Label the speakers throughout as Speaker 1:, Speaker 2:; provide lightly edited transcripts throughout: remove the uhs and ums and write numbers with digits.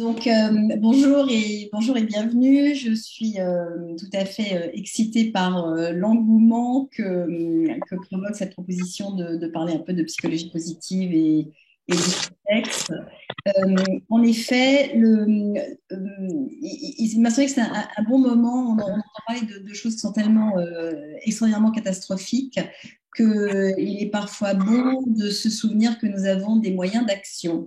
Speaker 1: Bonjour et bienvenue. Je suis tout à fait excitée par l'engouement que provoque cette proposition de parler un peu de psychologie positive et du contexte. En effet, il m'a semblé que c'est un bon moment. On entend parler de choses qui sont tellement extraordinairement catastrophiques qu'il est parfois bon de se souvenir que nous avons des moyens d'action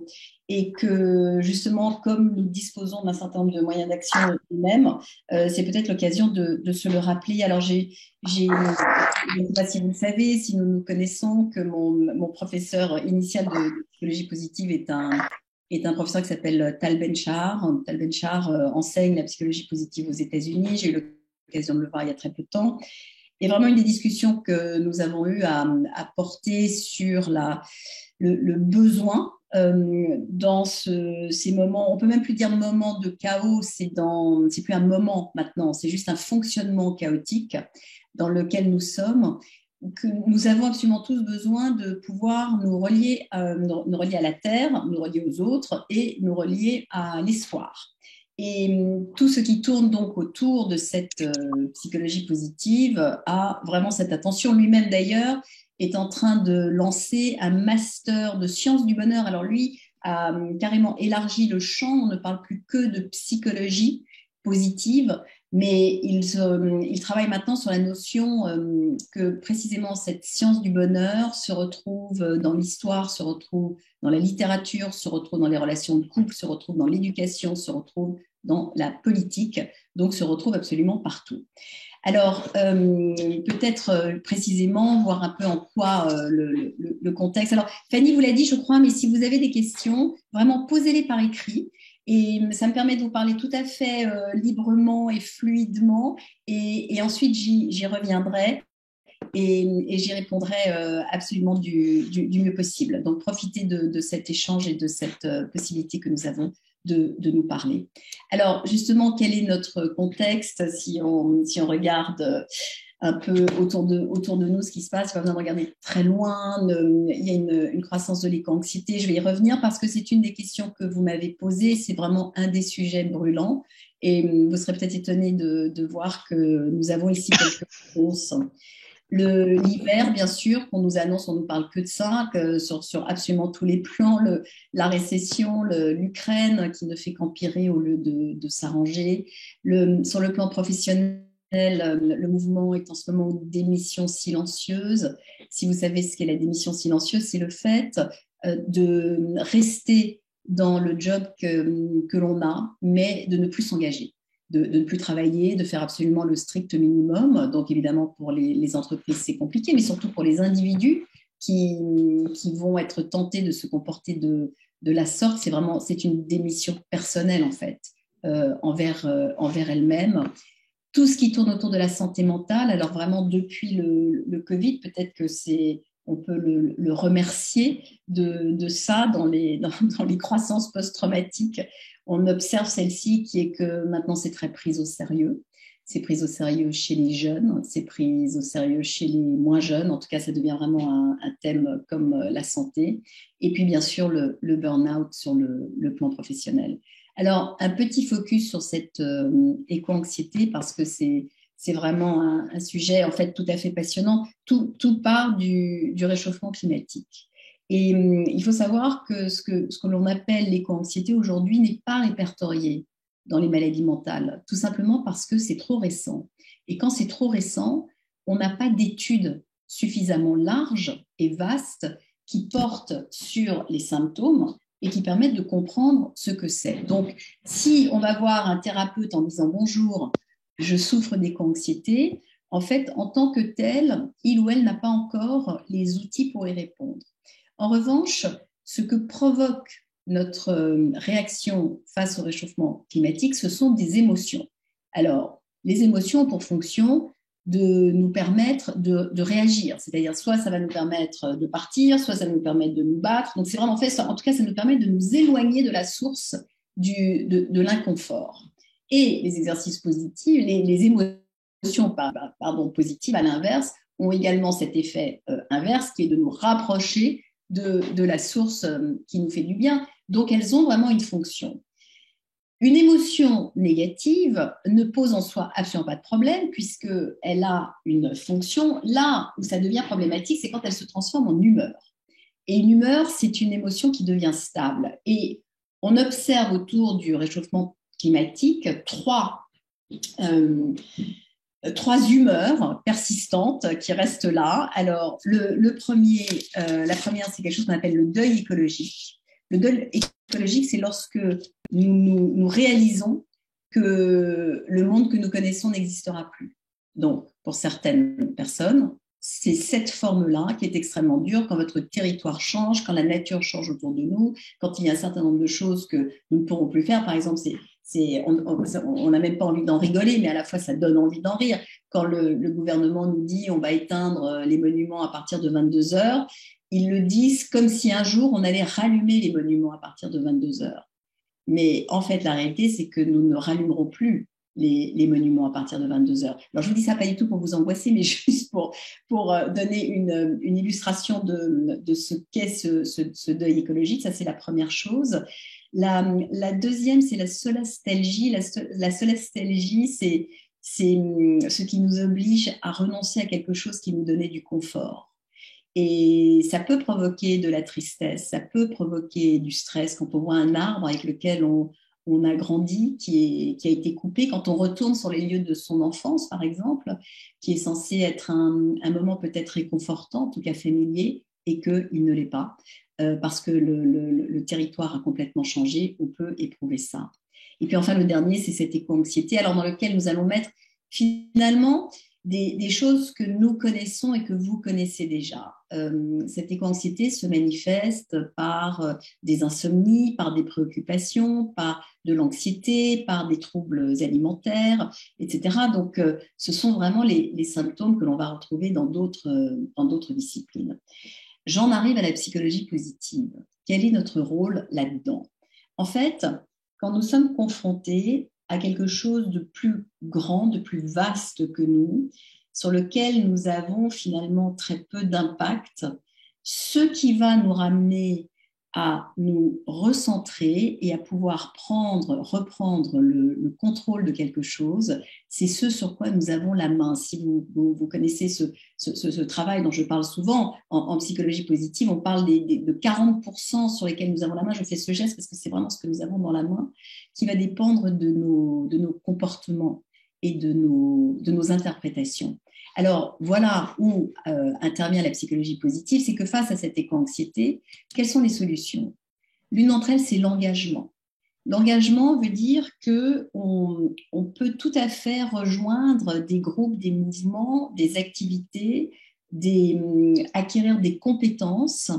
Speaker 1: et que justement, comme nous disposons d'un certain nombre de moyens d'action nous-mêmes, c'est peut-être l'occasion de se le rappeler. Alors, je ne sais pas si vous le savez, si nous nous connaissons, que mon professeur initial de psychologie positive est un professeur qui s'appelle Tal Ben-Shahar. Tal Ben-Shahar enseigne la psychologie positive aux États-Unis. J'ai eu l'occasion de le voir il y a très peu de temps. Et vraiment, une des discussions que nous avons eues à porter sur le besoin dans ces moments, on peut même plus dire moment de chaos, c'est plus un moment maintenant, c'est juste un fonctionnement chaotique dans lequel nous sommes, que nous avons absolument tous besoin de pouvoir nous relier à la terre, nous relier aux autres et nous relier à l'espoir. Et tout ce qui tourne donc autour de cette psychologie positive a vraiment cette attention. Lui-même d'ailleurs est en train de lancer un master de sciences du bonheur. Alors lui a carrément élargi le champ, on ne parle plus que de psychologie positive, mais il travaille maintenant sur la notion que précisément cette science du bonheur se retrouve dans l'histoire, se retrouve dans la littérature, se retrouve dans les relations de couple, se retrouve dans l'éducation, se retrouve dans la politique, donc se retrouve absolument partout. Alors, peut-être précisément, voir un peu en quoi le contexte. Alors, Fanny vous l'a dit, je crois, mais si vous avez des questions, vraiment posez-les par écrit. Et ça me permet de vous parler tout à fait librement et fluidement. Et ensuite, j'y reviendrai et j'y répondrai absolument du mieux possible. Donc, profitez de cet échange et de cette possibilité que nous avons de nous parler. Alors, justement, quel est notre contexte si on regarde un peu autour de nous ce qui se passe, il n'y a pas besoin de regarder très loin, il y a une croissance de l'éco-anxiété, je vais y revenir parce que c'est une des questions que vous m'avez posées, c'est vraiment un des sujets brûlants et vous serez peut-être étonné de voir que nous avons ici quelques réponses. L'hiver, bien sûr, qu'on nous annonce, on ne parle que de ça, sur absolument tous les plans, la récession, l'Ukraine qui ne fait qu'empirer au lieu de s'arranger. Sur le plan professionnel, le mouvement est en ce moment une démission silencieuse. Si vous savez ce qu'est la démission silencieuse, c'est le fait de rester dans le job que l'on a, mais de ne plus s'engager de ne plus travailler, de faire absolument le strict minimum. Donc évidemment, pour les entreprises, c'est compliqué, mais surtout pour les individus qui vont être tentés de se comporter de la sorte, c'est une démission personnelle en fait, envers elle-même. Tout ce qui tourne autour de la santé mentale, alors vraiment depuis le Covid, peut-être que on peut le remercier de ça dans les croissances post-traumatiques. On observe celle-ci qui est que maintenant c'est très pris au sérieux. C'est pris au sérieux chez les jeunes, c'est pris au sérieux chez les moins jeunes. En tout cas, ça devient vraiment un thème comme la santé. Et puis, bien sûr, le burn-out sur le plan professionnel. Alors, un petit focus sur cette éco-anxiété parce que c'est vraiment un sujet en fait tout à fait passionnant. Tout part du réchauffement climatique. Et il faut savoir que ce que l'on appelle l'éco-anxiété aujourd'hui n'est pas répertorié dans les maladies mentales, tout simplement parce que c'est trop récent. Et quand c'est trop récent, on n'a pas d'études suffisamment larges et vastes qui portent sur les symptômes et qui permettent de comprendre ce que c'est. Donc, si on va voir un thérapeute en disant bonjour, je souffre d'éco-anxiété, en fait, en tant que tel, il ou elle n'a pas encore les outils pour y répondre. En revanche, ce que provoque notre réaction face au réchauffement climatique, ce sont des émotions. Alors, les émotions ont pour fonction de nous permettre de réagir. C'est-à-dire, soit ça va nous permettre de partir, soit ça va nous permettre de nous battre. Donc, c'est vraiment fait, en tout cas, ça nous permet de nous éloigner de la source de l'inconfort. Et les exercices positifs, les émotions positives, à l'inverse, ont également cet effet inverse qui est de nous rapprocher de la source qui nous fait du bien. Donc, elles ont vraiment une fonction. Une émotion négative ne pose en soi absolument pas de problème puisqu'elle a une fonction. Là où ça devient problématique, c'est quand elle se transforme en humeur. Et une humeur, c'est une émotion qui devient stable. Et on observe autour du réchauffement climatique euh, trois humeurs persistantes qui restent là. Alors, la première, c'est quelque chose qu'on appelle le deuil écologique. Le deuil écologique, c'est lorsque nous réalisons que le monde que nous connaissons n'existera plus. Donc, pour certaines personnes, c'est cette forme-là qui est extrêmement dure quand votre territoire change, quand la nature change autour de nous, quand il y a un certain nombre de choses que nous ne pourrons plus faire. Par exemple, on n'a même pas envie d'en rigoler, mais à la fois ça donne envie d'en rire. Quand le gouvernement nous dit on va éteindre les monuments à partir de 22 heures, ils le disent comme si un jour on allait rallumer les monuments à partir de 22 heures. Mais en fait, la réalité, c'est que nous ne rallumerons plus les monuments à partir de 22 heures. Alors, je vous dis ça pas du tout pour vous angoisser, mais juste pour donner une illustration de ce qu'est ce deuil écologique. Ça, c'est la première chose. La deuxième, c'est la solastalgie. La solastalgie, c'est ce qui nous oblige à renoncer à quelque chose qui nous donnait du confort. Et ça peut provoquer de la tristesse, ça peut provoquer du stress quand on voit un arbre avec lequel on a grandi, qui a été coupé, quand on retourne sur les lieux de son enfance, par exemple, qui est censé être un moment peut-être réconfortant, en tout cas familier, et qu'il ne l'est pas, parce que le territoire a complètement changé, on peut éprouver ça. Et puis enfin, le dernier, c'est cette éco-anxiété, alors dans lequel nous allons mettre finalement des choses que nous connaissons et que vous connaissez déjà. Cette éco-anxiété se manifeste par des insomnies, par des préoccupations, par de l'anxiété, par des troubles alimentaires, etc. Donc, ce sont vraiment les symptômes que l'on va retrouver dans d'autres disciplines. J'en arrive à la psychologie positive. Quel est notre rôle là-dedans? En fait, quand nous sommes confrontés à quelque chose de plus grand, de plus vaste que nous, sur lequel nous avons finalement très peu d'impact, ce qui va nous ramener à nous recentrer et à pouvoir reprendre le contrôle de quelque chose, c'est ce sur quoi nous avons la main. Si vous connaissez ce travail dont je parle souvent en psychologie positive, on parle de 40% sur lesquels nous avons la main. Je fais ce geste parce que c'est vraiment ce que nous avons dans la main, qui va dépendre de nos comportements et de nos interprétations. Alors, voilà où intervient la psychologie positive, c'est que face à cette éco-anxiété, quelles sont les solutions? L'une d'entre elles, c'est l'engagement. L'engagement veut dire qu'on peut tout à fait rejoindre des groupes, des mouvements, des activités, acquérir des compétences.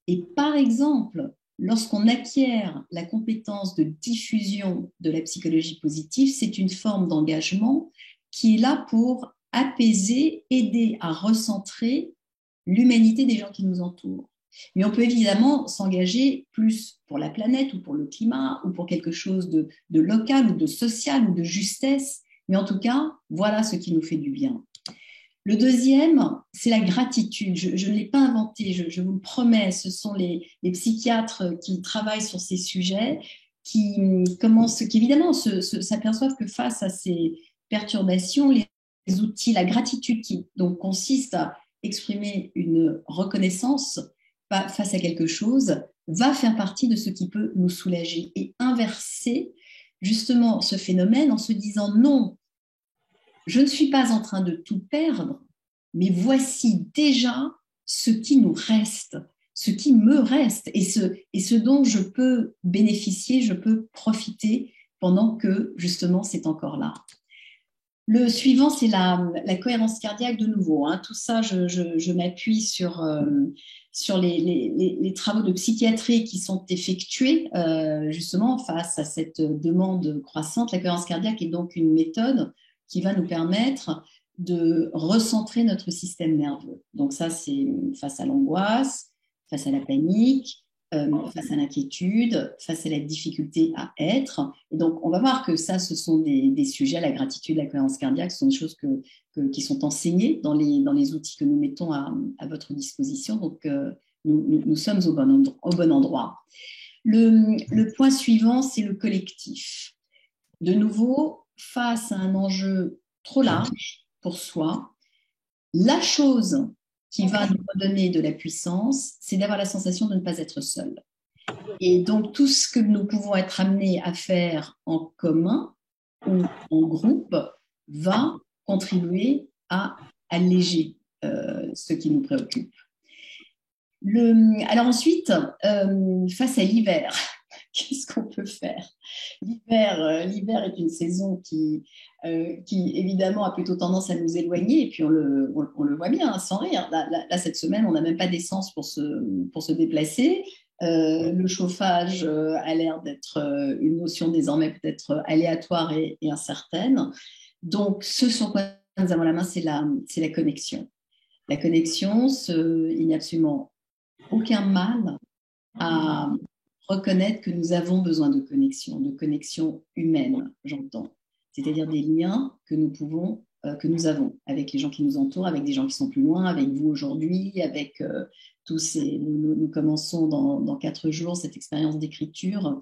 Speaker 1: Et par exemple, lorsqu'on acquiert la compétence de diffusion de la psychologie positive, c'est une forme d'engagement qui est là pour apaiser, aider à recentrer l'humanité des gens qui nous entourent. Mais on peut évidemment s'engager plus pour la planète ou pour le climat ou pour quelque chose de local ou de social ou de justesse. Mais en tout cas, voilà ce qui nous fait du bien. Le deuxième, c'est la gratitude. Je ne l'ai pas inventé, je vous le promets. Ce sont les psychiatres qui travaillent sur ces sujets qui évidemment s'aperçoivent que face à ces perturbations, les outils, la gratitude qui donc consiste à exprimer une reconnaissance face à quelque chose, va faire partie de ce qui peut nous soulager et inverser justement ce phénomène en se disant non, je ne suis pas en train de tout perdre, mais voici déjà ce qui nous reste, ce qui me reste et ce dont je peux bénéficier, je peux profiter pendant que justement c'est encore là. Le suivant, c'est la cohérence cardiaque de nouveau. Hein. Tout ça, je m'appuie sur les travaux de psychiatrie qui sont effectués justement face à cette demande croissante. La cohérence cardiaque est donc une méthode qui va nous permettre de recentrer notre système nerveux. Donc ça, c'est face à l'angoisse, face à la panique, face à l'inquiétude, face à la difficulté à être. Et donc, on va voir que ça, ce sont des sujets, la gratitude, la cohérence cardiaque, ce sont des choses qui sont enseignées dans les outils que nous mettons à votre disposition. Donc, nous sommes au bon endroit. Le point suivant, c'est le collectif. De nouveau, face à un enjeu trop large pour soi, la chose qui va nous redonner de la puissance, c'est d'avoir la sensation de ne pas être seul. Et donc, tout ce que nous pouvons être amenés à faire en commun ou en groupe va contribuer à alléger ce qui nous préoccupe. Alors ensuite, face à l'hiver, qu'est-ce qu'on peut faire? L'hiver est une saison qui, évidemment, a plutôt tendance à nous éloigner, et puis on le voit bien, hein, sans rire. Là, cette semaine, on n'a même pas d'essence pour se déplacer. Le chauffage a l'air d'être une notion désormais peut-être aléatoire et incertaine. Donc, ce sur quoi nous avons la main, c'est la connexion. La connexion, il n'y a absolument aucun mal à reconnaître que nous avons besoin de connexion humaine, j'entends. C'est-à-dire des liens que nous avons avec les gens qui nous entourent, avec des gens qui sont plus loin, avec vous aujourd'hui, avec tous ces. Nous commençons dans 4 jours cette expérience d'écriture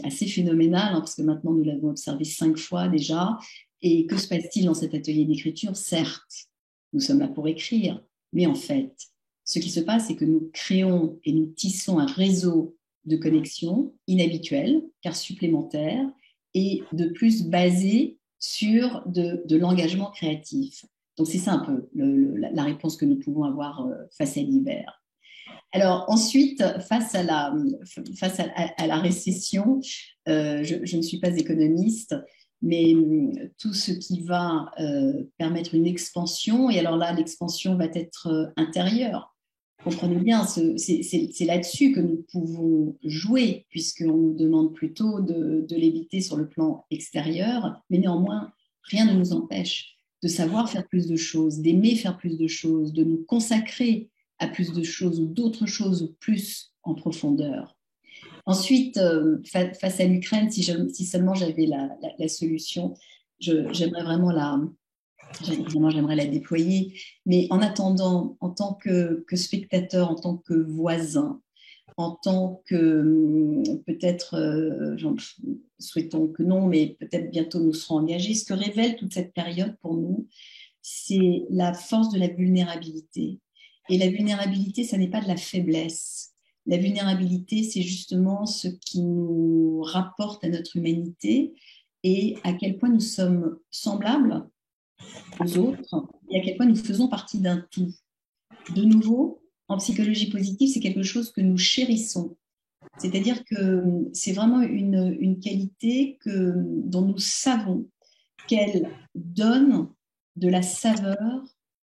Speaker 1: assez phénoménale, hein, parce que maintenant nous l'avons observé 5 fois déjà. Et que se passe-t-il dans cet atelier d'écriture? Certes, nous sommes là pour écrire, mais en fait, ce qui se passe, c'est que nous créons et nous tissons un réseau de connexions inhabituel, car supplémentaire, et de plus basé sur de l'engagement créatif. Donc c'est ça un peu la réponse que nous pouvons avoir face à l'hiver. Alors ensuite, face à la récession, je ne suis pas économiste, mais tout ce qui va permettre une expansion, et alors là, l'expansion va être intérieure. Comprenez bien, c'est là-dessus que nous pouvons jouer, puisqu'on nous demande plutôt de l'éviter sur le plan extérieur, mais néanmoins, rien ne nous empêche de savoir faire plus de choses, d'aimer faire plus de choses, de nous consacrer à plus de choses ou d'autres choses plus en profondeur. Ensuite, face à l'Ukraine, si seulement j'avais la solution, j'aimerais vraiment j'aimerais la déployer. Mais en attendant, en tant que spectateur, en tant que voisin, en tant que peut-être, souhaitons que non, mais peut-être bientôt nous serons engagés, ce que révèle toute cette période pour nous, c'est la force de la vulnérabilité. Et la vulnérabilité, ça n'est pas de la faiblesse. La vulnérabilité, c'est justement ce qui nous rapporte à notre humanité et à quel point nous sommes semblables aux autres et à quel point nous faisons partie d'un tout. De nouveau, en psychologie positive, c'est quelque chose que nous chérissons. C'est-à-dire que c'est vraiment une qualité dont nous savons qu'elle donne de la saveur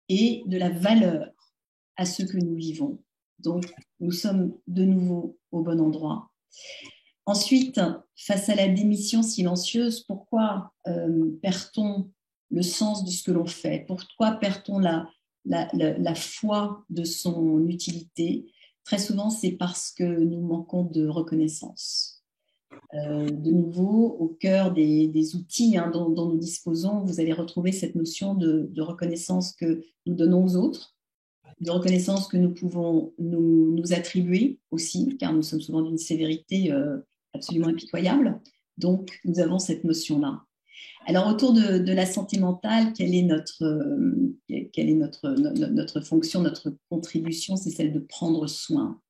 Speaker 1: et de la valeur à ce que nous vivons. Donc, nous sommes de nouveau au bon endroit. Ensuite, face à la démission silencieuse, pourquoi perd-on le sens de ce que l'on fait? Pourquoi perd-on la foi de son utilité? Très souvent, c'est parce que nous manquons de reconnaissance. De nouveau, au cœur des outils dont nous disposons, vous allez retrouver cette notion de reconnaissance que nous donnons aux autres, de reconnaissance que nous pouvons nous attribuer aussi, car nous sommes souvent d'une sévérité absolument impitoyable. Donc, nous avons cette notion-là. Alors, autour de la santé mentale, quelle est notre fonction, notre contribution? C'est celle de prendre soin.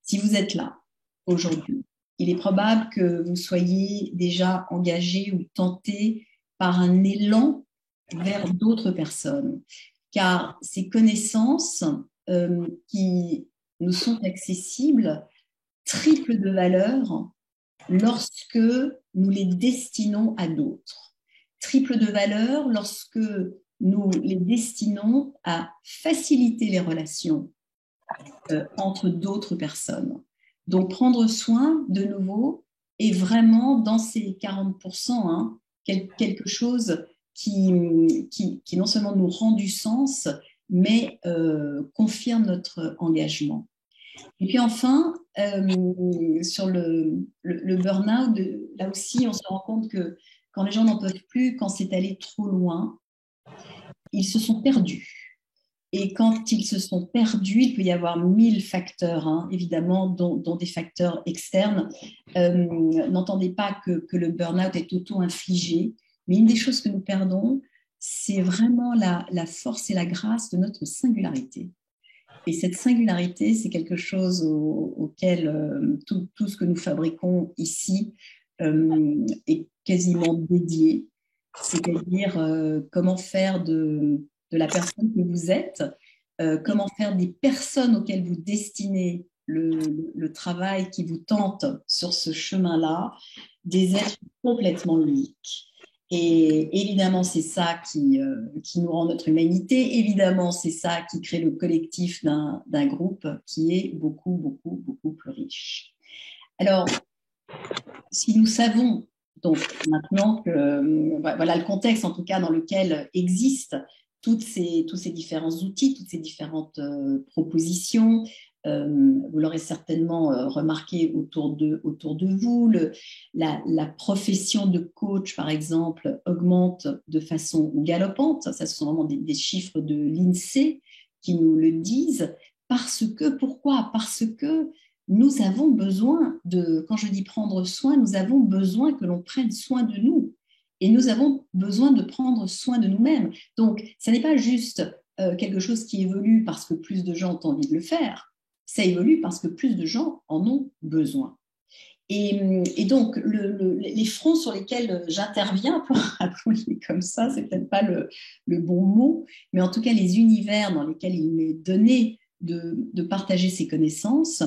Speaker 1: Si vous êtes là aujourd'hui, il est probable que vous soyez déjà engagé ou tenté par un élan vers d'autres personnes, car ces connaissances qui nous sont accessibles triplent de valeur lorsque nous les destinons à d'autres. Triple de valeur lorsque nous les destinons à faciliter les relations entre d'autres personnes. Donc, prendre soin, de nouveau, est vraiment dans ces 40%, quelque chose qui non seulement nous rend du sens, mais confirme notre engagement. Et puis enfin, sur le burn-out, là aussi, on se rend compte que quand les gens n'en peuvent plus, quand c'est allé trop loin, ils se sont perdus. Et quand ils se sont perdus, il peut y avoir 1000 facteurs, hein, évidemment, dont des facteurs externes. N'entendez pas que le burn-out est auto-infligé, mais une des choses que nous perdons, c'est vraiment la force et la grâce de notre singularité. Et cette singularité, c'est quelque chose auquel tout ce que nous fabriquons ici est quasiment dédié. C'est-à-dire comment faire de la personne que vous êtes, comment faire des personnes auxquelles vous destinez le travail qui vous tente sur ce chemin-là, des êtres complètement uniques. Et évidemment, c'est ça qui nous rend notre humanité. Évidemment, c'est ça qui crée le collectif d'un groupe qui est beaucoup, beaucoup, beaucoup plus riche. Alors, si nous savons donc maintenant que voilà le contexte en tout cas dans lequel existent tous ces différents outils, toutes ces différentes propositions, vous l'aurez certainement remarqué autour de vous, la profession de coach, par exemple, augmente de façon galopante. Ça, ce sont vraiment des chiffres de l'INSEE qui nous le disent. Pourquoi? Parce que nous avons besoin quand je dis prendre soin, nous avons besoin que l'on prenne soin de nous. Et nous avons besoin de prendre soin de nous-mêmes. Donc, ce n'est pas juste quelque chose qui évolue parce que plus de gens ont envie de le faire. Ça évolue parce que plus de gens en ont besoin. Et donc, les fronts sur lesquels j'interviens, pour appeler comme ça, c'est peut-être pas le bon mot, mais en tout cas, les univers dans lesquels il m'est donné de partager ces connaissances,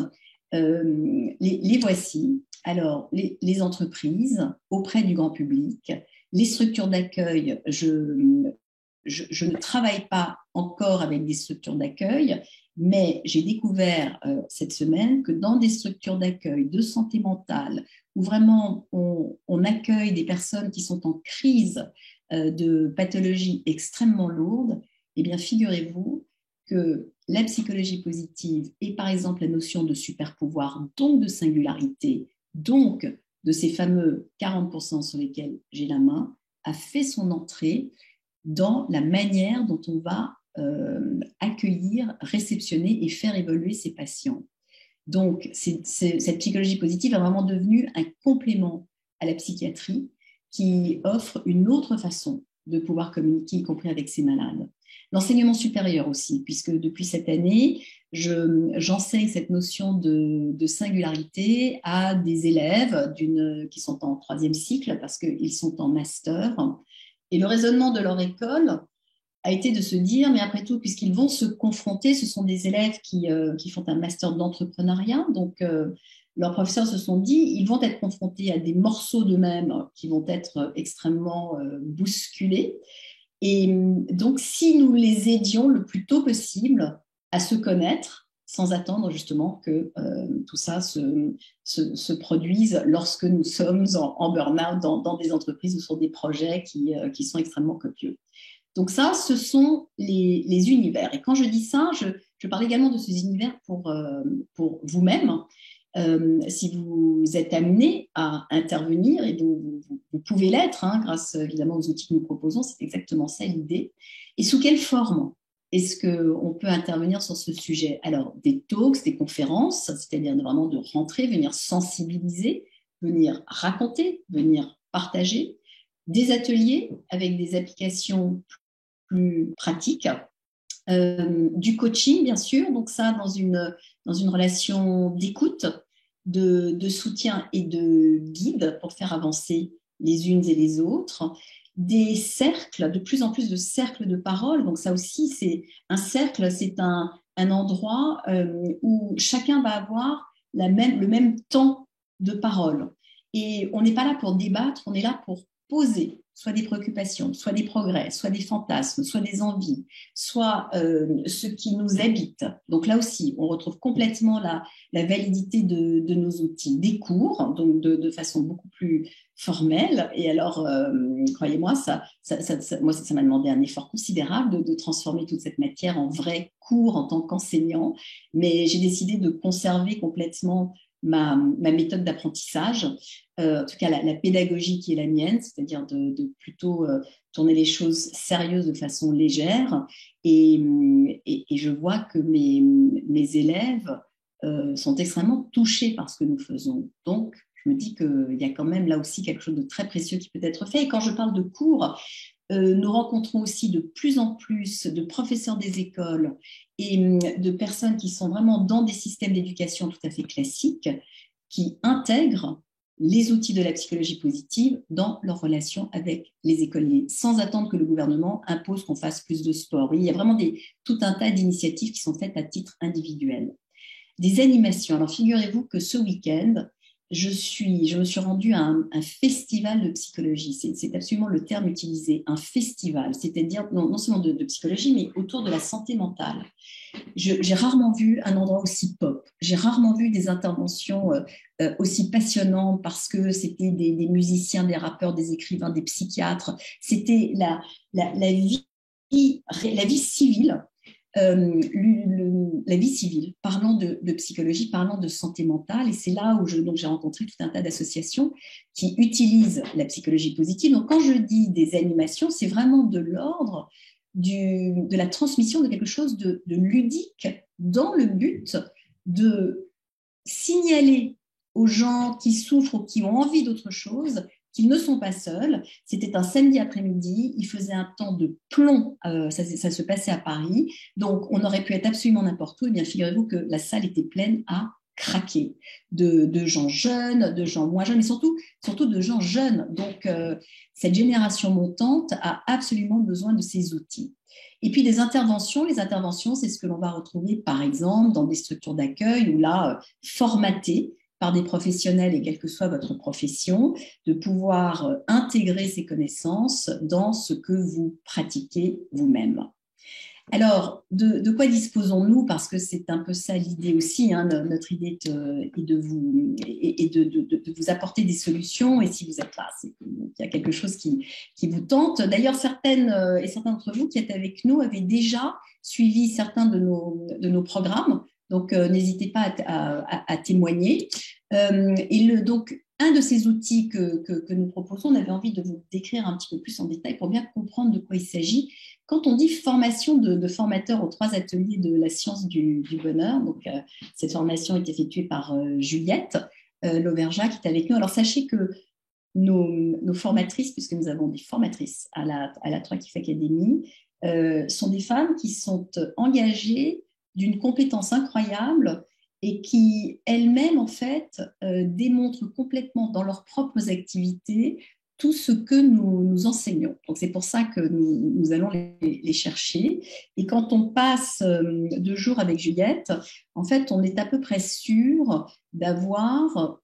Speaker 1: les voici. Alors, les entreprises auprès du grand public, les structures d'accueil, je ne travaille pas encore avec des structures d'accueil, mais j'ai découvert cette semaine que dans des structures d'accueil de santé mentale, où vraiment on accueille des personnes qui sont en crise de pathologies extrêmement lourdes, eh bien, figurez-vous que la psychologie positive et par exemple la notion de super pouvoir, donc de singularité, donc de ces fameux 40% sur lesquels j'ai la main, a fait son entrée dans la manière dont on va accueillir, réceptionner et faire évoluer ces patients. Donc, cette psychologie positive est vraiment devenue un complément à la psychiatrie qui offre une autre façon de pouvoir communiquer, y compris avec ces malades. L'enseignement supérieur aussi, puisque depuis cette année, j'enseigne cette notion de singularité à des élèves qui sont en 3e cycle parce qu'ils sont en master. Et le raisonnement de leur école a été de se dire, mais après tout, puisqu'ils vont se confronter, ce sont des élèves qui font un master d'entrepreneuriat, donc leurs professeurs se sont dit, ils vont être confrontés à des morceaux d'eux-mêmes qui vont être extrêmement bousculés. Et donc, si nous les aidions le plus tôt possible à se connaître, sans attendre justement que tout ça se produise lorsque nous sommes en burn-out dans des entreprises ou sur des projets qui sont extrêmement copieux. Donc ça, ce sont les univers. Et quand je dis ça, je parle également de ces univers pour vous-même. Si vous êtes amené à intervenir, et vous pouvez l'être, hein, grâce évidemment aux outils que nous proposons, c'est exactement ça l'idée. Et sous quelle forme est-ce qu'on peut intervenir sur ce sujet? Alors, des talks, des conférences, c'est-à-dire vraiment de rentrer, venir sensibiliser, venir raconter, venir partager, des ateliers avec des applications plus pratiques, du coaching, bien sûr, donc ça dans une relation d'écoute, de soutien et de guide pour faire avancer les unes et les autres, des cercles, de plus en plus de cercles de parole, donc ça aussi c'est un cercle, c'est un endroit où chacun va avoir le même temps de parole. Et on n'est pas là pour débattre, on est là pour poser soit des préoccupations, soit des progrès, soit des fantasmes, soit des envies, soit ce qui nous habite. Donc là aussi, on retrouve complètement la validité de nos outils, des cours, donc de façon beaucoup plus formelle. Et alors, croyez-moi, ça m'a demandé un effort considérable de transformer toute cette matière en vrai cours en tant qu'enseignant. Mais j'ai décidé de conserver complètement ma méthode d'apprentissage, en tout cas la pédagogie qui est la mienne, c'est-à-dire de plutôt tourner les choses sérieuses de façon légère. Et je vois que mes élèves sont extrêmement touchés par ce que nous faisons. Donc, je me dis qu'il y a quand même là aussi quelque chose de très précieux qui peut être fait. Et quand je parle de cours, nous rencontrons aussi de plus en plus de professeurs des écoles et de personnes qui sont vraiment dans des systèmes d'éducation tout à fait classiques, qui intègrent les outils de la psychologie positive dans leur relation avec les écoliers, sans attendre que le gouvernement impose qu'on fasse plus de sport. Il y a vraiment tout un tas d'initiatives qui sont faites à titre individuel. Des animations. Alors, figurez-vous que ce week-end, je me suis rendue à un festival de psychologie. C'est absolument le terme utilisé, un festival, c'est-à-dire non seulement de psychologie, mais autour de la santé mentale. J'ai rarement vu un endroit aussi pop. J'ai rarement vu des interventions aussi passionnantes parce que c'était des musiciens, des rappeurs, des écrivains, des psychiatres. C'était la vie civile. La vie civile, parlant de psychologie, parlant de santé mentale. Et c'est là où j'ai rencontré tout un tas d'associations qui utilisent la psychologie positive. Donc, quand je dis des animations, c'est vraiment de l'ordre de la transmission de quelque chose de ludique dans le but de signaler aux gens qui souffrent ou qui ont envie d'autre chose qu'ils ne sont pas seuls. C'était un samedi après-midi, il faisait un temps de plomb, ça se passait à Paris, donc on aurait pu être absolument n'importe où. Et bien, figurez-vous que la salle était pleine à craquer, de gens jeunes, de gens moins jeunes, mais surtout de gens jeunes. Donc, cette génération montante a absolument besoin de ces outils. Et puis les interventions, c'est ce que l'on va retrouver par exemple dans des structures d'accueil où là, formaté par des professionnels et quelle que soit votre profession, de pouvoir intégrer ces connaissances dans ce que vous pratiquez vous-même. Alors, de quoi disposons-nous? Parce que c'est un peu ça l'idée aussi, hein, notre idée est de vous apporter des solutions. Et si vous êtes là, c'est qu'il y a quelque chose qui vous tente. D'ailleurs, certaines et certains d'entre vous qui êtes avec nous avaient déjà suivi certains de nos programmes. Donc, n'hésitez pas à témoigner. Donc, un de ces outils que nous proposons, on avait envie de vous décrire un petit peu plus en détail pour bien comprendre de quoi il s'agit. Quand on dit formation de formateurs aux 3 ateliers de la science du bonheur, donc cette formation est effectuée par Juliette Lauvergeat qui est avec nous. Alors, sachez que nos formatrices, puisque nous avons des formatrices à la 3 Kif Academy, sont des femmes qui sont engagées d'une compétence incroyable et qui elles-mêmes, en fait, démontrent complètement dans leurs propres activités tout ce que nous enseignons. Donc, c'est pour ça que nous allons les chercher. Et quand on passe 2 jours avec Juliette, en fait, on est à peu près sûr d'avoir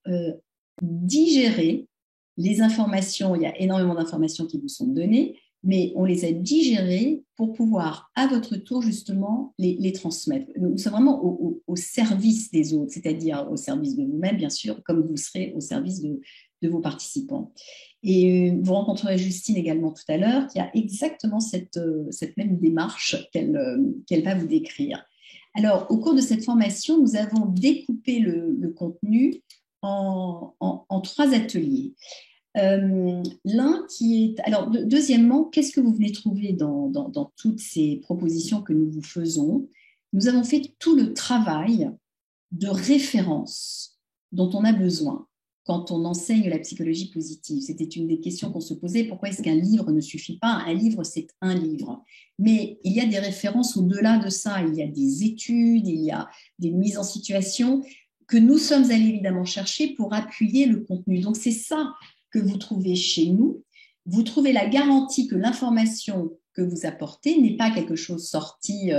Speaker 1: digéré les informations. Il y a énormément d'informations qui vous sont données, mais on les a digérées pour pouvoir, à votre tour, justement, les transmettre. Nous sommes vraiment au service des autres, c'est-à-dire au service de vous-même, bien sûr, comme vous serez au service de vos participants. Et vous rencontrerez Justine également tout à l'heure, qui a exactement cette même démarche qu'elle va vous décrire. Alors, au cours de cette formation, nous avons découpé le contenu en 3 ateliers. L'un qui est... Alors, deuxièmement, qu'est-ce que vous venez trouver dans toutes ces propositions que nous vous faisons? Nous avons fait tout le travail de référence dont on a besoin quand on enseigne la psychologie positive. C'était une des questions qu'on se posait. Pourquoi est-ce qu'un livre ne suffit pas? Un livre, c'est un livre. Mais il y a des références au-delà de ça. Il y a des études, il y a des mises en situation que nous sommes allés évidemment chercher pour appuyer le contenu. Donc, c'est ça que vous trouvez chez nous. Vous trouvez la garantie que l'information que vous apportez n'est pas quelque chose sorti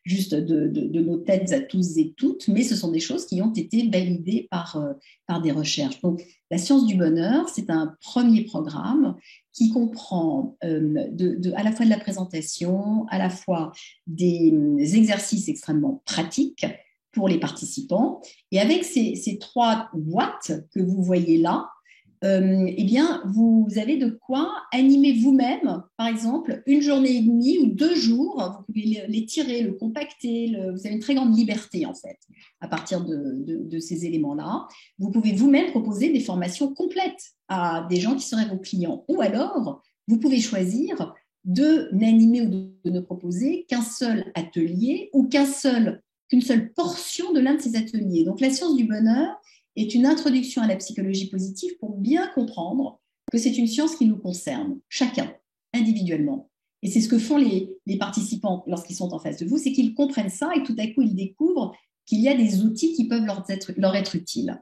Speaker 1: juste de nos têtes à tous et toutes, mais ce sont des choses qui ont été validées par des recherches. Donc, la science du bonheur, c'est un premier programme qui comprend à la fois de la présentation, à la fois des exercices extrêmement pratiques pour les participants. Et avec ces 3 boîtes que vous voyez là, eh bien, vous avez de quoi animer vous-même, par exemple, une journée et demie ou 2 jours. Vous pouvez l'étirer, le compacter. Vous avez une très grande liberté, en fait, à partir de ces éléments-là. Vous pouvez vous-même proposer des formations complètes à des gens qui seraient vos clients. Ou alors, vous pouvez choisir de n'animer ou de ne proposer qu'un seul atelier ou qu'une seule portion de l'un de ces ateliers. Donc, la science du bonheur est une introduction à la psychologie positive pour bien comprendre que c'est une science qui nous concerne, chacun, individuellement. Et c'est ce que font les participants lorsqu'ils sont en face de vous, c'est qu'ils comprennent ça et tout à coup, ils découvrent qu'il y a des outils qui peuvent leur être utiles.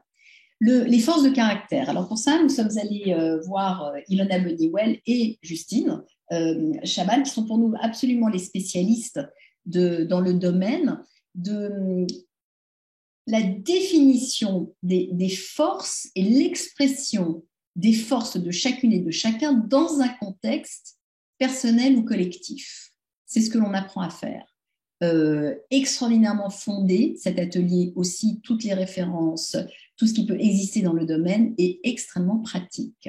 Speaker 1: Les forces de caractère. Alors pour ça, nous sommes allés voir Ilona Boniwell et Justine Chaban, qui sont pour nous absolument les spécialistes dans le domaine de la définition des forces et l'expression des forces de chacune et de chacun dans un contexte personnel ou collectif. C'est ce que l'on apprend à faire. Extraordinairement fondé, cet atelier aussi, toutes les références, tout ce qui peut exister dans le domaine est extrêmement pratique.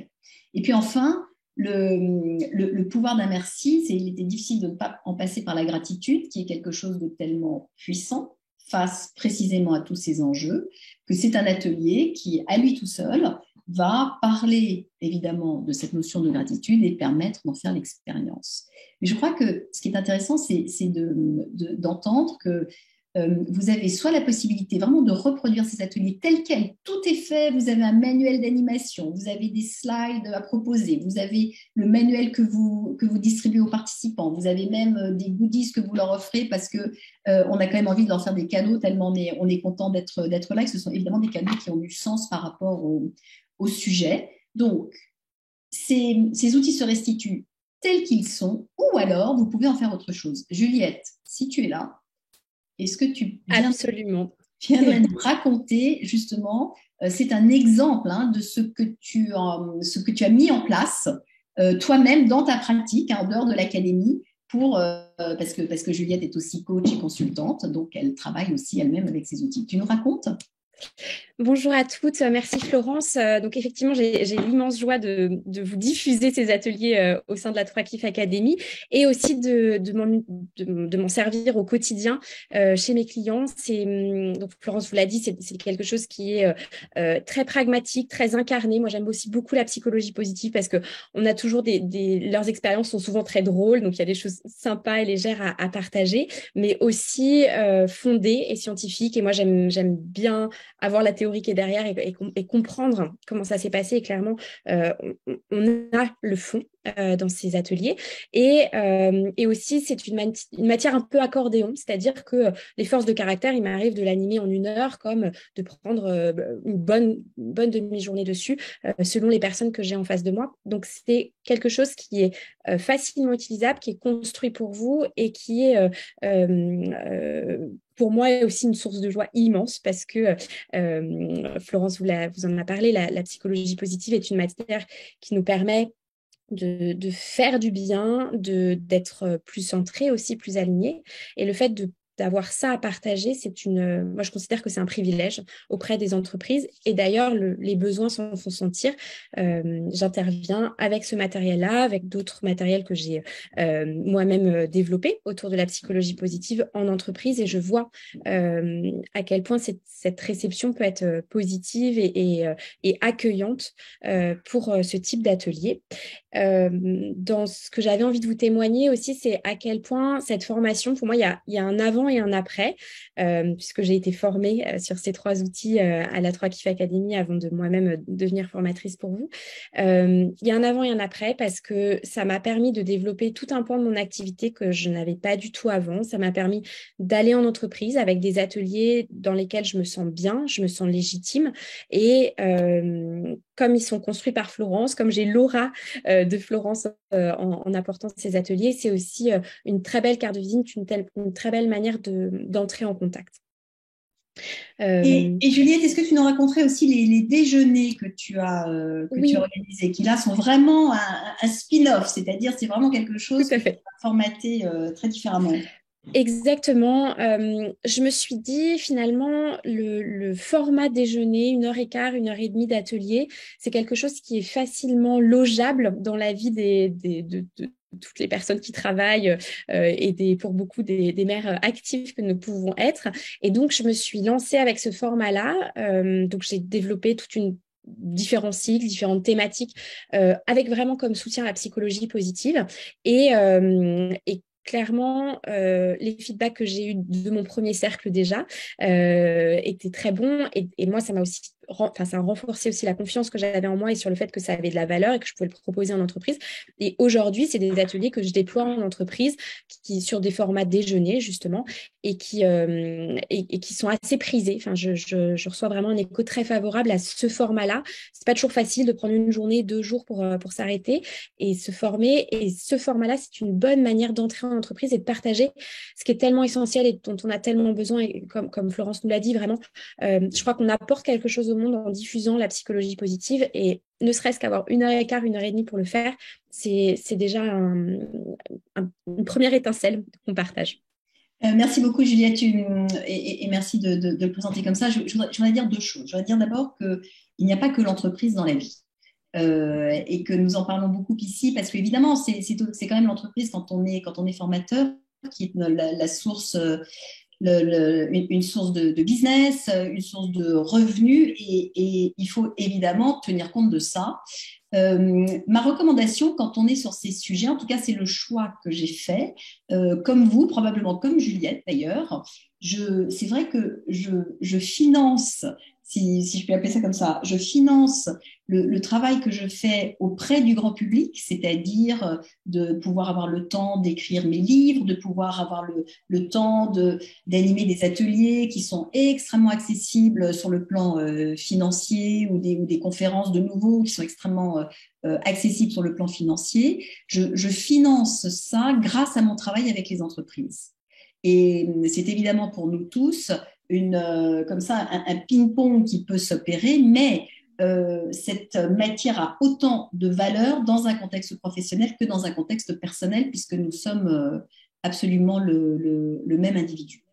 Speaker 1: Et puis enfin, le pouvoir d'un merci, il était difficile de ne pas en passer par la gratitude, qui est quelque chose de tellement puissant face précisément à tous ces enjeux, que c'est un atelier qui, à lui tout seul, va parler évidemment de cette notion de gratitude et permettre d'en faire l'expérience. Mais je crois que ce qui est intéressant, c'est d'entendre que vous avez soit la possibilité vraiment de reproduire ces ateliers tels quels, tout est fait, vous avez un manuel d'animation, vous avez des slides à proposer, vous avez le manuel que vous distribuez aux participants, vous avez même des goodies que vous leur offrez parce que on a quand même envie de leur faire des cadeaux tellement on est content d'être là, et ce sont évidemment des cadeaux qui ont du sens par rapport au sujet. Donc, ces outils se restituent tels qu'ils sont, ou alors vous pouvez en faire autre chose. Juliette, si tu es là, est-ce que tu viendrais nous raconter justement, c'est un exemple de ce que tu as mis en place toi-même dans ta pratique en dehors de l'académie parce que Juliette est aussi coach et consultante, donc elle travaille aussi elle-même avec ces outils. Tu nous racontes ?
Speaker 2: Bonjour à toutes, merci Florence. Donc effectivement, j'ai l'immense joie de vous diffuser ces ateliers au sein de la 3Kif Academy et aussi de m'en servir au quotidien chez mes clients. Donc Florence vous l'a dit, c'est quelque chose qui est très pragmatique, très incarné. Moi, j'aime aussi beaucoup la psychologie positive parce que on a toujours leurs expériences sont souvent très drôles, donc il y a des choses sympas et légères à partager, mais aussi fondées et scientifiques. Et moi, j'aime bien avoir la théorie qui est derrière et comprendre comment ça s'est passé. Et clairement, on a le fond dans ces ateliers. Et aussi, c'est une matière un peu accordéon, c'est-à-dire que les forces de caractère, il m'arrive de l'animer en 1 heure, comme de prendre une bonne demi-journée dessus, selon les personnes que j'ai en face de moi. Donc, c'est quelque chose qui est facilement utilisable, qui est construit pour vous et qui est pour moi aussi une source de joie immense parce que Florence vous en a parlé, la psychologie positive est une matière qui nous permet de faire du bien, d'être plus centré aussi, plus aligné. Et le fait d'avoir ça à partager, moi je considère que c'est un privilège auprès des entreprises. Et d'ailleurs, les besoins s'en font sentir. J'interviens avec ce matériel-là, avec d'autres matériels que j'ai moi-même développés autour de la psychologie positive en entreprise. Et je vois à quel point cette réception peut être positive et accueillante pour ce type d'atelier. Dans ce que j'avais envie de vous témoigner aussi, c'est à quel point cette formation, pour moi, il y a un avant et un après, puisque j'ai été formée sur ces 3 outils à la 3Kif Academy avant de moi-même devenir formatrice pour vous. Il y a un avant et un après parce que ça m'a permis de développer tout un pan de mon activité que je n'avais pas du tout avant. Ça m'a permis d'aller en entreprise avec des ateliers dans lesquels je me sens bien, je me sens légitime et comme ils sont construits par Florence, comme j'ai l'aura de Florence en apportant ces ateliers, c'est aussi une très belle carte de visite, une très belle manière d'entrer en contact.
Speaker 1: Et Juliette, est-ce que tu nous raconterais aussi les déjeuners que tu as organisés, qui là sont vraiment un spin-off, c'est-à-dire c'est vraiment quelque chose que tu as formaté très différemment.
Speaker 2: Exactement. Je me suis dit finalement le format déjeuner, 1 heure et quart, 1 heure et demie d'atelier, c'est quelque chose qui est facilement logeable dans la vie de toutes les personnes qui travaillent et pour beaucoup des mères actives que nous pouvons être. Et donc, je me suis lancée avec ce format-là. Donc, j'ai développé toute une différents cycles, différentes thématiques, avec vraiment comme soutien la psychologie positive. Et clairement, les feedbacks que j'ai eus de mon premier cercle déjà étaient très bons. Et moi, ça m'a aussi, enfin, ça a renforcé aussi la confiance que j'avais en moi et sur le fait que ça avait de la valeur et que je pouvais le proposer en entreprise. Et aujourd'hui, c'est des ateliers que je déploie en entreprise sur des formats déjeuner, justement, et qui sont assez prisés. Enfin, je reçois vraiment un écho très favorable à ce format-là. C'est pas toujours facile de prendre 1 journée, 2 jours pour s'arrêter et se former. Et ce format-là, c'est une bonne manière d'entrer en entreprise et de partager ce qui est tellement essentiel et dont on a tellement besoin. Et comme Florence nous l'a dit, vraiment, je crois qu'on apporte quelque chose au monde en diffusant la psychologie positive. Et ne serait-ce qu'avoir 1 heure et quart, 1 heure et demie pour le faire, c'est déjà une première étincelle qu'on partage.
Speaker 1: Merci beaucoup, Juliette, et merci de le présenter comme ça. Je voudrais dire deux choses. Je voudrais dire d'abord qu'il n'y a pas que l'entreprise dans la vie. Et que nous en parlons beaucoup ici, parce qu'évidemment, c'est quand même l'entreprise quand on est formateur qui est la source, une source de business, une source de revenus, et il faut évidemment tenir compte de ça. Ma recommandation quand on est sur ces sujets, en tout cas c'est le choix que j'ai fait, comme vous, probablement comme Juliette d'ailleurs, c'est vrai que je finance, si je peux appeler ça comme ça, je finance le travail que je fais auprès du grand public, c'est-à-dire de pouvoir avoir le temps d'écrire mes livres, de pouvoir avoir le temps d'animer des ateliers qui sont extrêmement accessibles sur le plan financier, ou des conférences de nouveau qui sont extrêmement accessibles sur le plan financier. Je finance ça grâce à mon travail avec les entreprises. Et c'est évidemment pour nous tous comme ça un ping-pong qui peut s'opérer, mais cette matière a autant de valeur dans un contexte professionnel que dans un contexte personnel, puisque nous sommes absolument le même individu.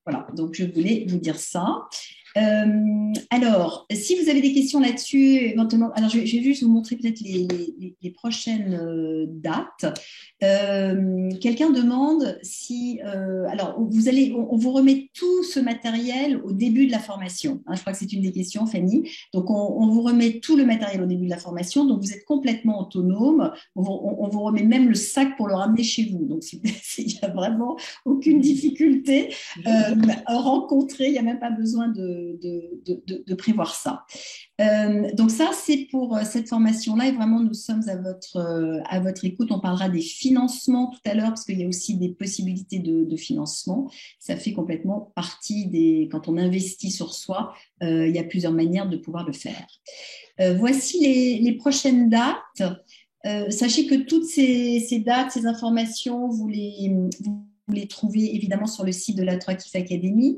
Speaker 1: Voilà, donc je voulais vous dire ça. Alors, si vous avez des questions là-dessus, éventuellement, alors je vais juste vous montrer peut-être les prochaines dates. Quelqu'un demande si, alors on vous remet tout ce matériel au début de la formation. Hein, je crois que c'est une des questions, Fanny. Donc, on vous remet tout le matériel au début de la formation. Donc, vous êtes complètement autonome. On vous remet même le sac pour le ramener chez vous. Donc, il n'y a vraiment aucune difficulté rencontrer. Il n'y a même pas besoin de prévoir ça. Donc ça, c'est pour cette formation-là, et vraiment, nous sommes à votre écoute. On parlera des financements tout à l'heure, parce qu'il y a aussi des possibilités de financement. Ça fait complètement partie quand on investit sur soi, il y a plusieurs manières de pouvoir le faire. Voici les prochaines dates. Sachez que toutes ces dates, ces informations, vous les trouvez évidemment sur le site de l'Attractive Academy.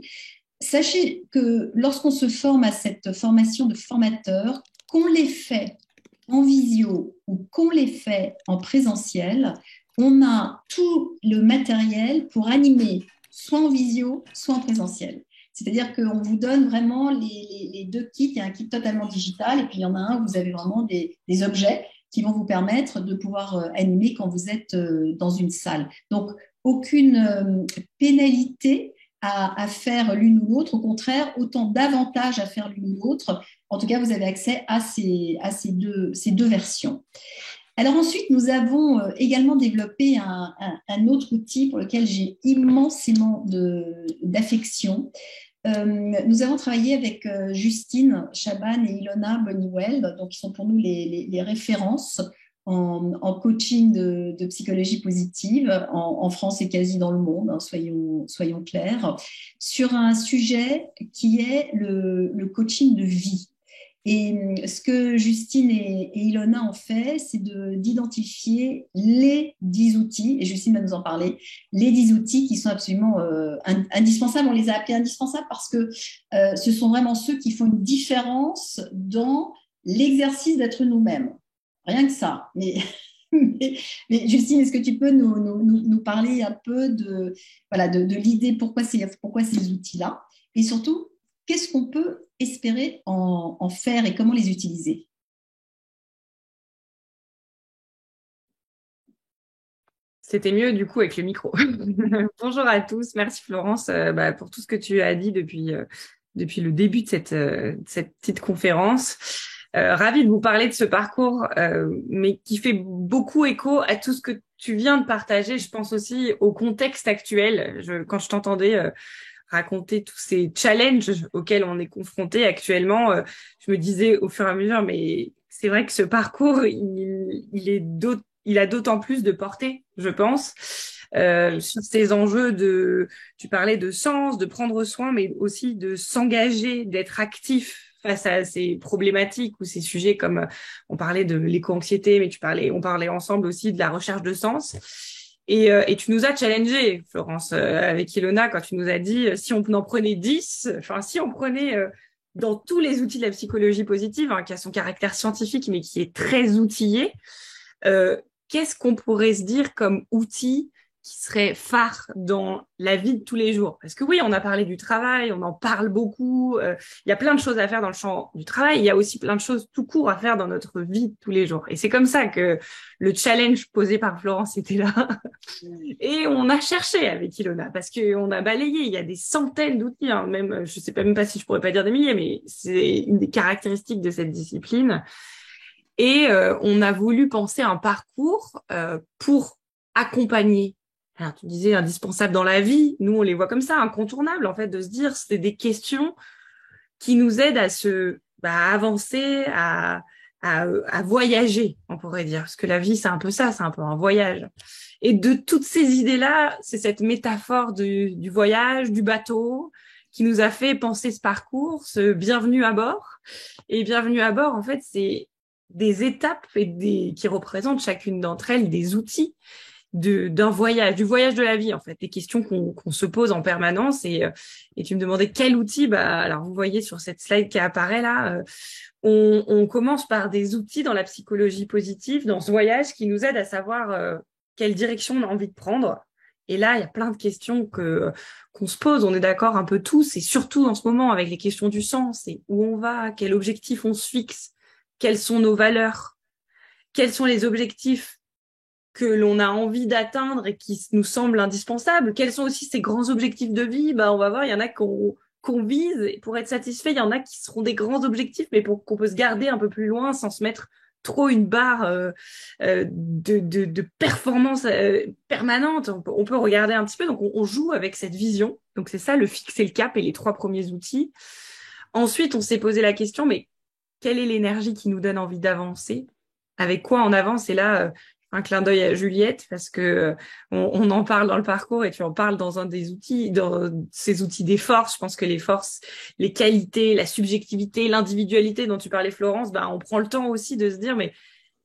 Speaker 1: Sachez que lorsqu'on se forme à cette formation de formateur, qu'on les fait en visio ou qu'on les fait en présentiel, on a tout le matériel pour animer soit en visio, soit en présentiel. C'est-à-dire qu'on vous donne vraiment les deux kits. Il y a un kit totalement digital, et puis il y en a un où vous avez vraiment des objets qui vont vous permettre de pouvoir animer quand vous êtes dans une salle. Donc, aucune pénalité à faire l'une ou l'autre. Au contraire, autant d'avantages à faire l'une ou l'autre. En tout cas, vous avez accès à ces deux versions. Alors ensuite, nous avons également développé un autre outil pour lequel j'ai immensément d'affection. Nous avons travaillé avec Justine Chaban et Ilona Bonniwell, donc qui sont pour nous les références en coaching de psychologie positive en France et quasi dans le monde, hein, soyons clairs, sur un sujet qui est le coaching de vie. Et ce que Justine et Ilona ont fait, c'est d'identifier les 10 outils, et Justine va nous en parler, les 10 outils qui sont absolument indispensables. On les a appelés indispensables parce que ce sont vraiment ceux qui font une différence dans l'exercice d'être nous-mêmes. Rien que ça. Mais Mais Justine, est-ce que tu peux nous parler un peu de, voilà, de l'idée, pourquoi ces outils-là? Et surtout, qu'est-ce qu'on peut espérer en faire et comment les utiliser?
Speaker 3: C'était mieux du coup avec le micro. Bonjour à tous, merci Florence pour tout ce que tu as dit depuis le début de cette petite conférence. Ravie de vous parler de ce parcours, mais qui fait beaucoup écho à tout ce que tu viens de partager. Je pense aussi au contexte actuel. Quand je t'entendais raconter tous ces challenges auxquels on est confronté actuellement, je me disais au fur et à mesure, mais c'est vrai que ce parcours, il a d'autant plus de portée, je pense, sur ces enjeux tu parlais de sens, de prendre soin, mais aussi de s'engager, d'être actif face à ces problématiques ou ces sujets comme on parlait de l'éco-anxiété, mais on parlait ensemble aussi de la recherche de sens. Et tu nous as challengé, Florence, avec Ilona, quand tu nous as dit si on en prenait 10, enfin si on prenait dans tous les outils de la psychologie positive, qui a son caractère scientifique, mais qui est très outillé, euh, qu'est-ce qu'on pourrait se dire comme outil qui serait phare dans la vie de tous les jours? Parce que oui, on a parlé du travail, on en parle beaucoup, il y a plein de choses à faire dans le champ du travail, il y a aussi plein de choses tout court à faire dans notre vie de tous les jours. Et c'est comme ça que le challenge posé par Florence était là. Et on a cherché avec Ilona, parce qu'on a balayé, il y a des centaines d'outils, même, je sais pas même pas si je pourrais pas dire des milliers, mais c'est une des caractéristiques de cette discipline. Et on a voulu penser un parcours pour accompagner. Alors, tu disais indispensable dans la vie. Nous, on les voit comme ça, incontournables, en fait, de se dire, c'est des questions qui nous aident à avancer, à voyager, on pourrait dire. Parce que la vie, c'est un peu ça, c'est un peu un voyage. Et de toutes ces idées-là, c'est cette métaphore du voyage, du bateau, qui nous a fait penser ce parcours, ce bienvenue à bord. Et bienvenue à bord, en fait, c'est des étapes qui représentent chacune d'entre elles des outils d'un voyage, du voyage de la vie, en fait, des questions qu'on se pose en permanence. Et tu me demandais quel outil. Alors vous voyez sur cette slide qui apparaît là, on commence par des outils dans la psychologie positive, dans ce voyage qui nous aide à savoir quelle direction on a envie de prendre. Et là, il y a plein de questions qu'on se pose, on est d'accord un peu tous, et surtout en ce moment avec les questions du sens, et où on va, quel objectif on se fixe, quelles sont nos valeurs, quels sont les objectifs que l'on a envie d'atteindre et qui nous semblent indispensables, quels sont aussi ces grands objectifs de vie. On va voir, il y en a qu'on vise, et pour être satisfait, il y en a qui seront des grands objectifs, mais pour qu'on peut se garder un peu plus loin sans se mettre trop une barre de performance permanente. On peut regarder un petit peu, donc on joue avec cette vision. Donc c'est ça, le fixer le cap et les 3 premiers outils. Ensuite, on s'est posé la question, mais quelle est l'énergie qui nous donne envie d'avancer? Avec quoi on avance? Et là, un clin d'œil à Juliette, parce que on en parle dans le parcours et tu en parles dans un des outils, dans ces outils des forces. Je pense que les forces, les qualités, la subjectivité, l'individualité dont tu parlais, Florence, on prend le temps aussi de se dire, mais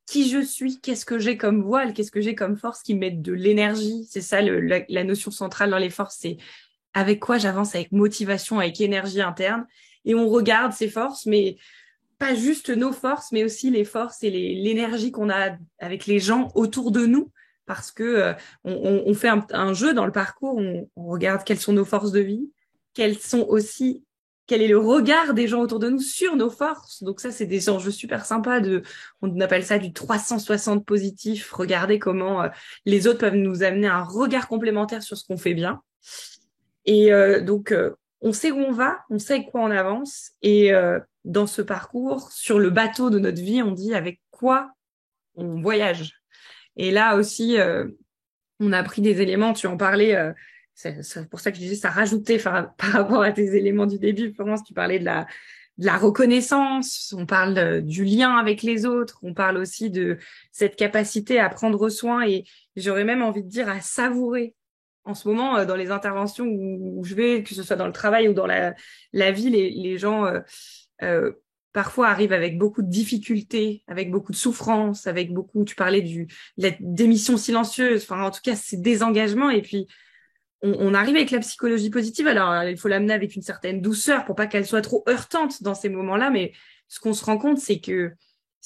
Speaker 3: qui je suis, qu'est-ce que j'ai comme voile, qu'est-ce que j'ai comme force qui me met de l'énergie. C'est ça la notion centrale dans les forces, c'est avec quoi j'avance, avec motivation, avec énergie interne. Et on regarde ces forces, mais pas juste nos forces, mais aussi les forces et l'énergie qu'on a avec les gens autour de nous, parce que on fait un jeu dans le parcours, on regarde quelles sont nos forces de vie, quel est le regard des gens autour de nous sur nos forces. Donc ça, c'est des enjeux super sympas on appelle ça du 360 positif, regarder comment les autres peuvent nous amener un regard complémentaire sur ce qu'on fait bien. Et donc, on sait où on va, on sait avec quoi on avance. Et dans ce parcours, sur le bateau de notre vie, on dit avec quoi on voyage. Et là aussi, on a pris des éléments, tu en parlais, c'est pour ça que je disais, ça rajoutait par rapport à tes éléments du début, Florence, tu parlais de la reconnaissance, on parle du lien avec les autres, on parle aussi de cette capacité à prendre soin et j'aurais même envie de dire à savourer. En ce moment, dans les interventions où je vais, que ce soit dans le travail ou dans la vie, les gens euh, parfois arrivent avec beaucoup de difficultés, avec beaucoup de souffrance, avec beaucoup, tu parlais de la démission silencieuse, enfin en tout cas c'est désengagement et puis on arrive avec la psychologie positive, alors il faut l'amener avec une certaine douceur pour pas qu'elle soit trop heurtante dans ces moments-là, mais ce qu'on se rend compte c'est que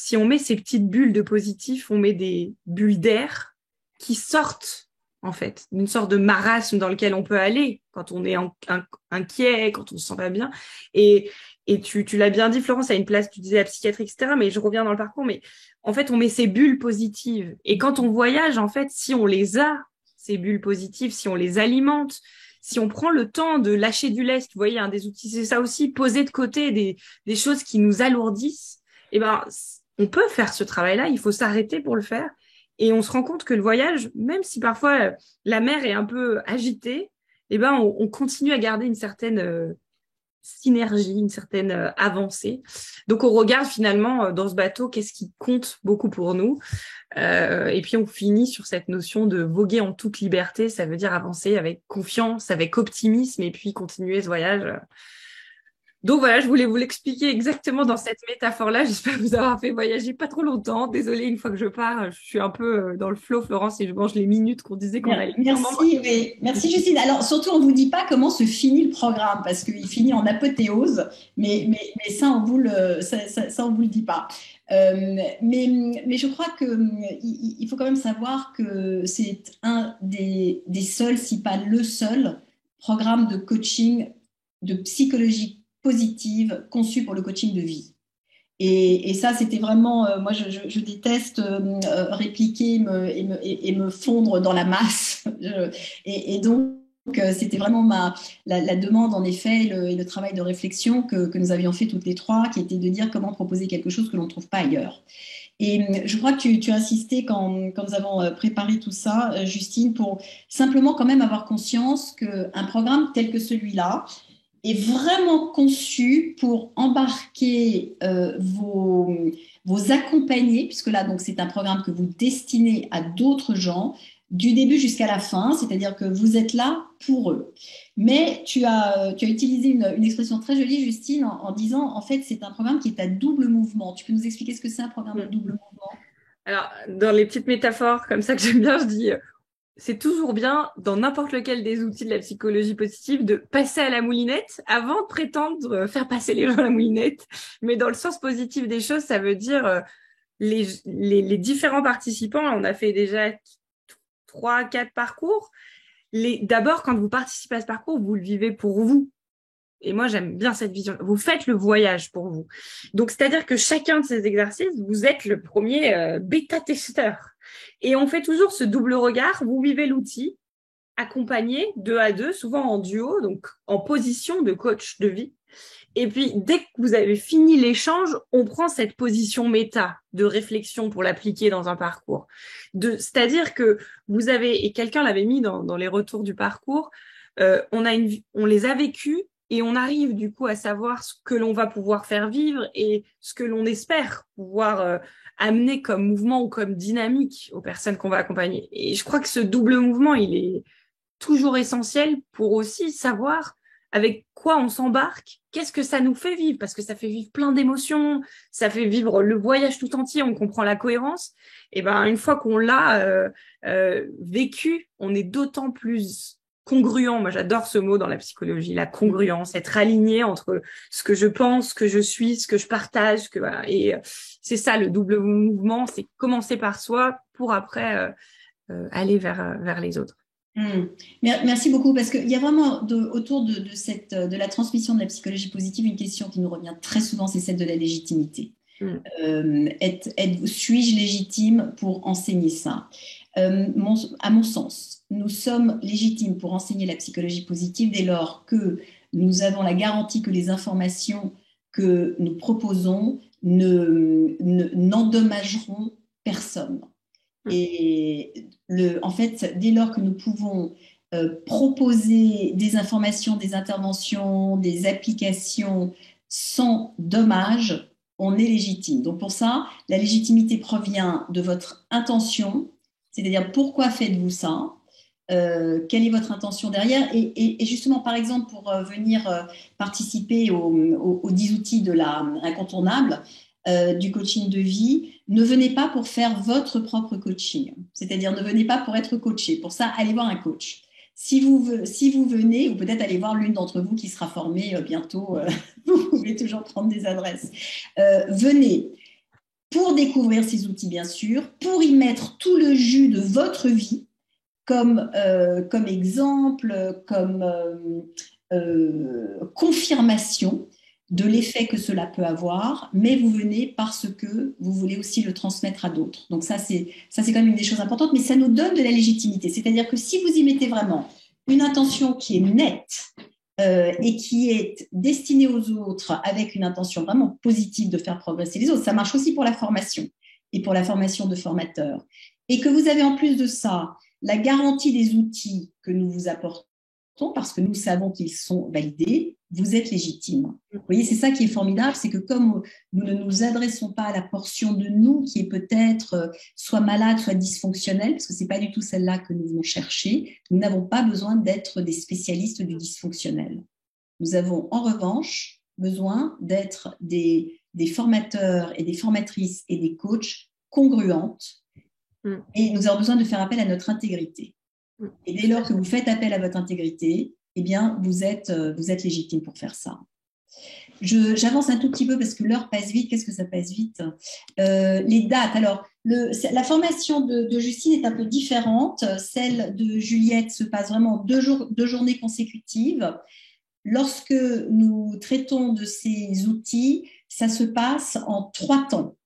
Speaker 3: si on met ces petites bulles de positif, on met des bulles d'air qui sortent, en fait, d'une sorte de marasme dans lequel on peut aller quand on est inquiet, quand on se sent pas bien. Et tu l'as bien dit, Florence, à une place, tu disais la psychiatrie, etc., mais je reviens dans le parcours, mais en fait, on met ces bulles positives. Et quand on voyage, en fait, si on les a, ces bulles positives, si on les alimente, si on prend le temps de lâcher du lest, vous voyez, un des outils, c'est ça aussi, poser de côté des choses qui nous alourdissent, eh ben, on peut faire ce travail-là, il faut s'arrêter pour le faire. Et on se rend compte que le voyage, même si parfois la mer est un peu agitée, eh ben, on continue à garder une certaine synergie, une certaine avancée. Donc, on regarde finalement dans ce bateau qu'est-ce qui compte beaucoup pour nous. Et puis, on finit sur cette notion de voguer en toute liberté. Ça veut dire avancer avec confiance, avec optimisme et puis continuer ce voyage. Donc voilà, je voulais vous l'expliquer exactement dans cette métaphore-là. J'espère vous avoir fait voyager pas trop longtemps. Désolée, une fois que je pars, je suis un peu dans le flow, Florence, et je mange les minutes qu'on disait qu'on allait.
Speaker 1: Merci Justine. Alors surtout, on ne vous dit pas comment se finit le programme parce qu'il finit en apothéose, mais ça, on vous le dit pas. Mais je crois qu'il faut quand même savoir que c'est un des seuls, si pas le seul, programme de coaching de psychologie positive conçu pour le coaching de vie. Et ça, c'était vraiment, moi, je déteste répliquer et me fondre dans la masse. Et donc, c'était vraiment la demande, en effet, et le travail de réflexion que nous avions fait toutes les trois, qui était de dire comment proposer quelque chose que l'on ne trouve pas ailleurs. Et je crois que tu as insisté quand nous avons préparé tout ça, Justine, pour simplement quand même avoir conscience qu'un programme tel que celui-là, est vraiment conçu pour embarquer vos accompagnés, puisque là, donc, c'est un programme que vous destinez à d'autres gens, du début jusqu'à la fin, c'est-à-dire que vous êtes là pour eux. Mais tu as utilisé une expression très jolie, Justine, en disant, en fait, c'est un programme qui est à double mouvement. Tu peux nous expliquer ce que c'est un programme à double mouvement?
Speaker 3: Alors, dans les petites métaphores comme ça que j'aime bien, je dis c'est toujours bien, dans n'importe lequel des outils de la psychologie positive, de passer à la moulinette avant de prétendre faire passer les gens à la moulinette. Mais dans le sens positif des choses, ça veut dire les différents participants, on a fait déjà 3-4 parcours. D'abord, quand vous participez à ce parcours, vous le vivez pour vous. Et moi, j'aime bien cette vision. Vous faites le voyage pour vous. Donc, c'est-à-dire que chacun de ces exercices, vous êtes le premier bêta-testeur. Et on fait toujours ce double regard. Vous vivez l'outil, accompagné 2 à 2, souvent en duo, donc en position de coach de vie. Et puis, dès que vous avez fini l'échange, on prend cette position méta de réflexion pour l'appliquer dans un parcours. C'est-à-dire que vous avez, et quelqu'un l'avait mis dans les retours du parcours, on les a vécus et on arrive du coup à savoir ce que l'on va pouvoir faire vivre et ce que l'on espère pouvoir amener comme mouvement ou comme dynamique aux personnes qu'on va accompagner. Et je crois que ce double mouvement, il est toujours essentiel pour aussi savoir avec quoi on s'embarque, qu'est-ce que ça nous fait vivre, parce que ça fait vivre plein d'émotions, ça fait vivre le voyage tout entier, on comprend la cohérence. Et ben une fois qu'on l'a vécu, on est d'autant plus congruent. Moi, j'adore ce mot dans la psychologie, la congruence, être aligné entre ce que je pense, ce que je suis, ce que je partage, voilà. Et c'est ça le double mouvement, c'est commencer par soi pour après aller vers les autres.
Speaker 1: Merci beaucoup, parce qu'il y a vraiment autour de la transmission de la psychologie positive une question qui nous revient très souvent, c'est celle de la légitimité. Suis-je légitime pour enseigner ça? À mon sens, nous sommes légitimes pour enseigner la psychologie positive dès lors que nous avons la garantie que les informations que nous proposons n'endommageront personne. Et en fait, dès lors que nous pouvons proposer des informations, des interventions, des applications sans dommage, on est légitime. Donc pour ça, la légitimité provient de votre intention, c'est-à-dire pourquoi faites-vous ça, quelle est votre intention derrière, et justement, par exemple, pour venir participer aux 10 outils de incontournable, du coaching de vie, ne venez pas pour faire votre propre coaching. C'est-à-dire, ne venez pas pour être coaché. Pour ça, allez voir un coach. Si vous venez, ou peut-être allez voir l'une d'entre vous qui sera formée bientôt, vous pouvez toujours prendre des adresses. Venez pour découvrir ces outils, bien sûr, pour y mettre tout le jus de votre vie, comme exemple, comme confirmation de l'effet que cela peut avoir, mais vous venez parce que vous voulez aussi le transmettre à d'autres. Donc ça, c'est quand même une des choses importantes, mais ça nous donne de la légitimité. C'est-à-dire que si vous y mettez vraiment une intention qui est nette et qui est destinée aux autres avec une intention vraiment positive de faire progresser les autres, ça marche aussi pour la formation et pour la formation de formateurs. Et que vous avez en plus de ça la garantie des outils que nous vous apportons, parce que nous savons qu'ils sont validés, vous êtes légitime. Vous voyez, c'est ça qui est formidable, c'est que comme nous ne nous adressons pas à la portion de nous qui est peut-être soit malade, soit dysfonctionnelle, parce que ce n'est pas du tout celle-là que nous venons chercher, nous n'avons pas besoin d'être des spécialistes du dysfonctionnel. Nous avons en revanche besoin d'être des formateurs et des formatrices et des coachs congruentes, et nous avons besoin de faire appel à notre intégrité. Et dès lors que vous faites appel à votre intégrité, eh bien, vous êtes légitime pour faire ça. J'avance un tout petit peu parce que l'heure passe vite. Qu'est-ce que ça passe vite? Les dates. Alors, la formation de Justine est un peu différente. Celle de Juliette se passe vraiment deux journées consécutives. Lorsque nous traitons de ces outils, ça se passe en 3 temps.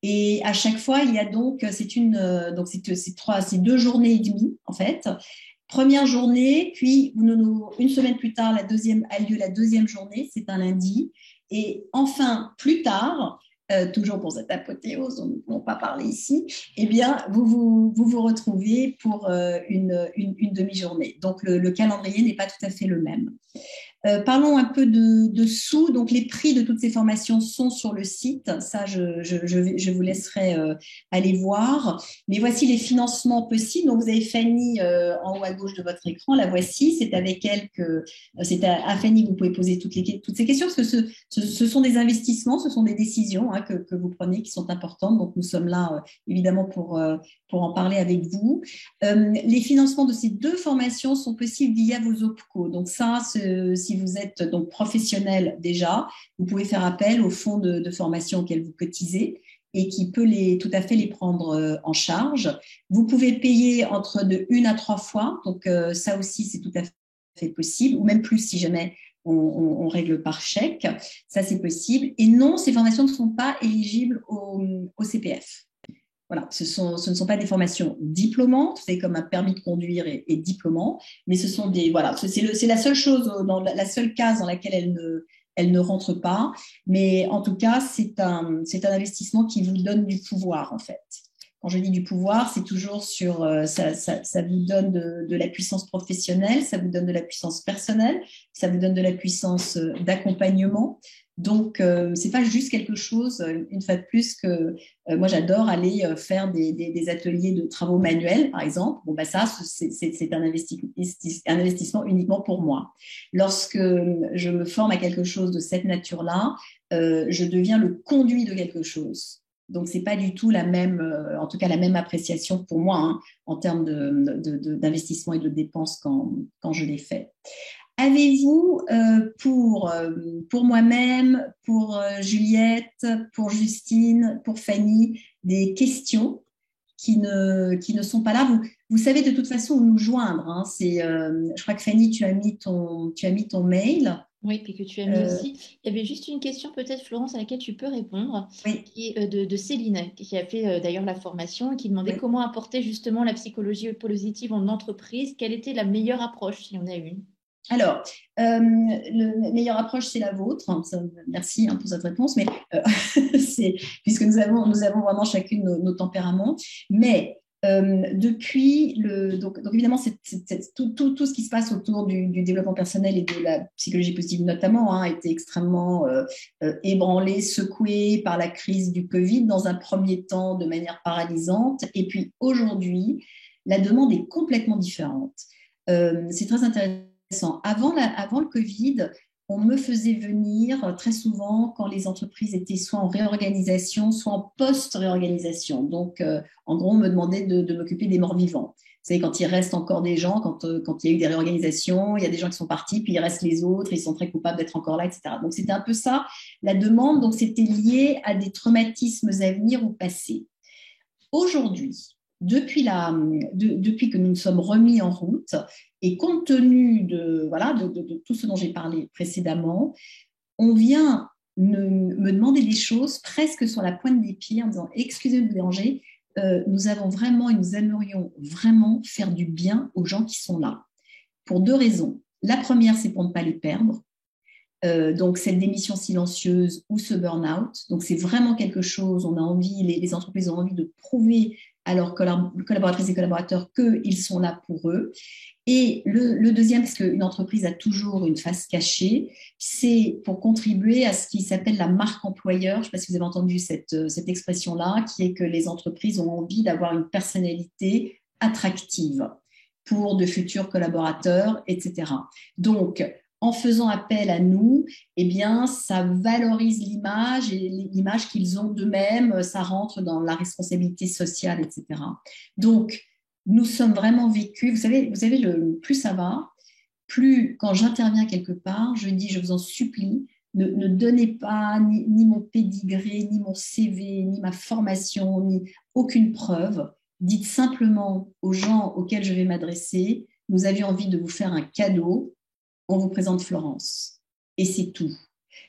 Speaker 1: Et à chaque fois, il y a donc, c'est 2 journées et demie, en fait. Première journée, puis une semaine plus tard, a lieu la deuxième journée, c'est un lundi. Et enfin, plus tard, toujours pour cette apothéose dont nous ne pouvons pas parler ici, eh bien, vous retrouvez pour une demi-journée. Donc, le calendrier n'est pas tout à fait le même. Parlons un peu de sous. Donc, les prix de toutes ces formations sont sur le site. Ça, je vous laisserai aller voir. Mais voici les financements possibles. Donc, vous avez Fanny en haut à gauche de votre écran. La voici. C'est avec elle que c'est à Fanny que vous pouvez poser toutes ces questions, parce que ce sont des investissements, ce sont des décisions que vous prenez qui sont importantes. Donc, nous sommes là évidemment pour en parler avec vous. Les financements de ces 2 formations sont possibles via vos OPCO. Donc, ça, si vous êtes donc professionnel déjà, vous pouvez faire appel au fonds de formation auquel vous cotisez et qui peut tout à fait les prendre en charge. Vous pouvez payer entre de 1 à 3 fois, donc ça aussi c'est tout à fait possible, ou même plus si jamais on règle par chèque, ça c'est possible. Et non, ces formations ne sont pas éligibles au CPF. Voilà, ce ne sont pas des formations diplômantes, c'est comme un permis de conduire et diplômant, mais ce sont c'est la seule chose, la seule case dans laquelle elle ne rentre pas, mais en tout cas, c'est un investissement qui vous donne du pouvoir, en fait. Quand je dis du pouvoir, c'est toujours ça vous donne de la puissance professionnelle, ça vous donne de la puissance personnelle, ça vous donne de la puissance d'accompagnement. Donc, ce n'est pas juste quelque chose, une fois de plus, que moi, j'adore aller faire des ateliers de travaux manuels, par exemple. Bon, ça, c'est un investissement uniquement pour moi. Lorsque je me forme à quelque chose de cette nature-là, je deviens le conduit de quelque chose. Donc, ce n'est pas du tout en tout cas, la même appréciation pour moi en termes d'investissement et de dépenses quand je l'ai fait. Avez-vous, pour moi-même, pour Juliette, pour Justine, pour Fanny, des questions qui ne sont pas là? Vous savez de toute façon où nous joindre. Je crois que Fanny, tu as mis ton mail.
Speaker 4: Oui, puis que tu as mis aussi. Il y avait juste une question peut-être, Florence, à laquelle tu peux répondre,
Speaker 1: oui.
Speaker 4: Qui est de Céline, qui a fait d'ailleurs la formation et qui demandait comment apporter justement la psychologie positive en entreprise. Quelle était la meilleure approche, s'il y en a une?
Speaker 1: Alors, la meilleure approche, c'est la vôtre. Merci pour cette réponse, mais puisque nous avons vraiment chacune nos tempéraments. Mais depuis donc évidemment, tout ce qui se passe autour du développement personnel et de la psychologie positive notamment a été extrêmement ébranlé, secoué par la crise du Covid dans un premier temps de manière paralysante. Et puis aujourd'hui, la demande est complètement différente. C'est très intéressant. Avant le Covid, on me faisait venir très souvent quand les entreprises étaient soit en réorganisation, soit en post-réorganisation. Donc, en gros, on me demandait de m'occuper des morts-vivants. Vous savez, quand il reste encore des gens, quand il y a eu des réorganisations, il y a des gens qui sont partis, puis il reste les autres, ils sont très coupables d'être encore là, etc. Donc, c'était un peu ça, la demande. Donc, c'était lié à des traumatismes à venir ou passés. Aujourd'hui, depuis que nous nous sommes remis en route, et compte tenu de tout ce dont j'ai parlé précédemment, on vient me demander des choses presque sur la pointe des pieds en disant « Excusez-moi de vous déranger, nous avons vraiment et nous aimerions vraiment faire du bien aux gens qui sont là. » Pour 2 raisons. La première, c'est pour ne pas les perdre. Donc, cette démission silencieuse ou ce burn-out. Donc, c'est vraiment quelque chose, on a envie, les entreprises ont envie de prouver à leurs collaboratrices et collaborateurs qu'ils sont là pour eux. Et le deuxième, parce qu'une entreprise a toujours une face cachée, c'est pour contribuer à ce qui s'appelle la marque employeur. Je ne sais pas si vous avez entendu cette expression-là, qui est que les entreprises ont envie d'avoir une personnalité attractive pour de futurs collaborateurs, etc. Donc, en faisant appel à nous, eh bien, ça valorise l'image et l'image qu'ils ont d'eux-mêmes, ça rentre dans la responsabilité sociale, etc. Donc, nous sommes vraiment vécus, vous savez, plus ça va, plus quand j'interviens quelque part, je dis, je vous en supplie, ne donnez pas ni mon pédigré, ni mon CV, ni ma formation, ni aucune preuve. Dites simplement aux gens auxquels je vais m'adresser, nous avions envie de vous faire un cadeau, on vous présente Florence. Et c'est tout.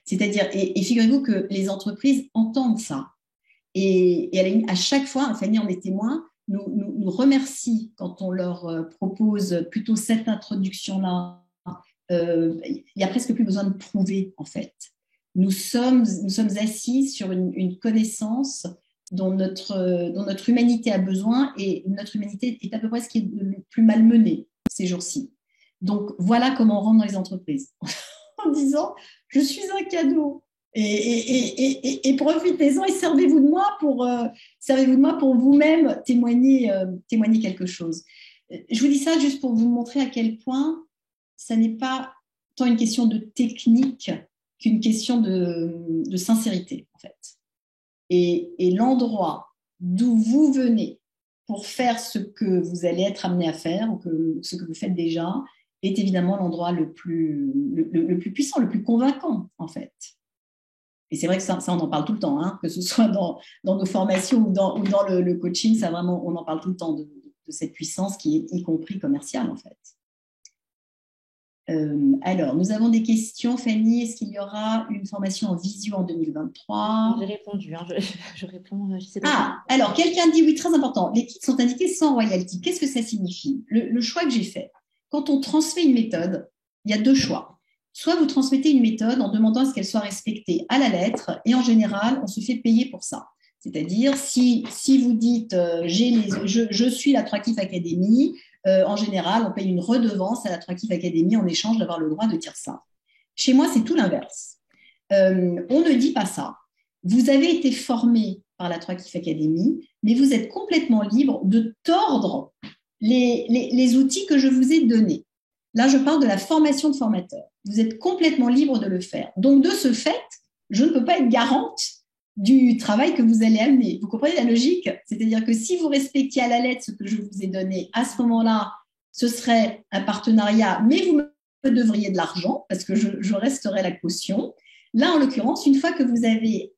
Speaker 1: C'est-à-dire, et figurez-vous que les entreprises entendent ça. Et à chaque fois, Fanny en est témoin, nous remercie quand on leur propose plutôt cette introduction-là. Il n'y a presque plus besoin de prouver, en fait. Nous sommes assis sur une connaissance dont notre humanité a besoin, et notre humanité est à peu près ce qui est le plus malmené ces jours-ci. Donc, voilà comment on rentre dans les entreprises, en disant « je suis un cadeau ». Et profitez-en et servez-vous de moi pour vous-même témoigner quelque chose. Je vous dis ça juste pour vous montrer à quel point ça n'est pas tant une question de technique qu'une question de sincérité, en fait. Et l'endroit d'où vous venez pour faire ce que vous allez être amené à faire, ou ce que vous faites déjà, est évidemment l'endroit le plus puissant, le plus convaincant, en fait. Et c'est vrai que ça, on en parle tout le temps, hein, que ce soit dans nos formations ou dans le coaching, ça vraiment, on en parle tout le temps de cette puissance qui est y compris commerciale, en fait. Alors, nous avons des questions. Fanny, est-ce qu'il y aura une formation en visio en 2023 ?
Speaker 4: J'ai répondu, hein, je réponds. Je sais pas.
Speaker 1: Ah, alors, quelqu'un dit, oui, très important, les kits sont indiqués sans royalty. Qu'est-ce que ça signifie ? Le choix que j'ai fait, quand on transmet une méthode, il y a 2 choix. Soit vous transmettez une méthode en demandant à ce qu'elle soit respectée à la lettre, et en général, on se fait payer pour ça. C'est-à-dire, si vous dites je suis la Attractive Academy, en général, on paye une redevance à la Attractive Academy en échange d'avoir le droit de dire ça. Chez moi, c'est tout l'inverse. On ne dit pas ça. Vous avez été formé par la Attractive Academy, mais vous êtes complètement libre de tordre les outils que je vous ai donnés. Là, je parle de la formation de formateur. Vous êtes complètement libre de le faire. Donc, de ce fait, je ne peux pas être garante du travail que vous allez amener. Vous comprenez la logique ? C'est-à-dire que si vous respectiez à la lettre ce que je vous ai donné, à ce moment-là, ce serait un partenariat, mais vous me devriez de l'argent parce que je resterai la caution. Là, en l'occurrence, une fois que vous avez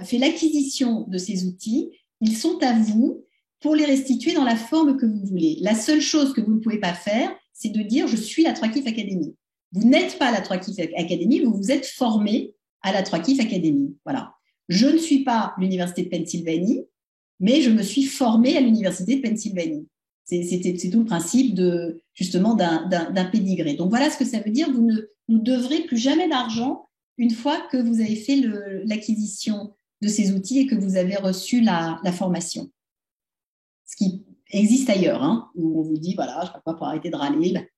Speaker 1: fait l'acquisition de ces outils, ils sont à vous pour les restituer dans la forme que vous voulez. La seule chose que vous ne pouvez pas faire, c'est de dire « je suis l'Attractive Academy ». Vous n'êtes pas l'Attractive Academy, vous vous êtes formé à l'Attractive Academy. Voilà. Je ne suis pas l'Université de Pennsylvanie, mais je me suis formée à l'Université de Pennsylvanie. C'est tout le principe justement d'un pédigré. Donc voilà ce que ça veut dire. Vous ne devrez plus jamais d'argent une fois que vous avez fait l'acquisition de ces outils et que vous avez reçu la formation. Ce qui existe ailleurs, hein, où on vous dit, voilà, je ne sais pas quoi, pour arrêter de râler,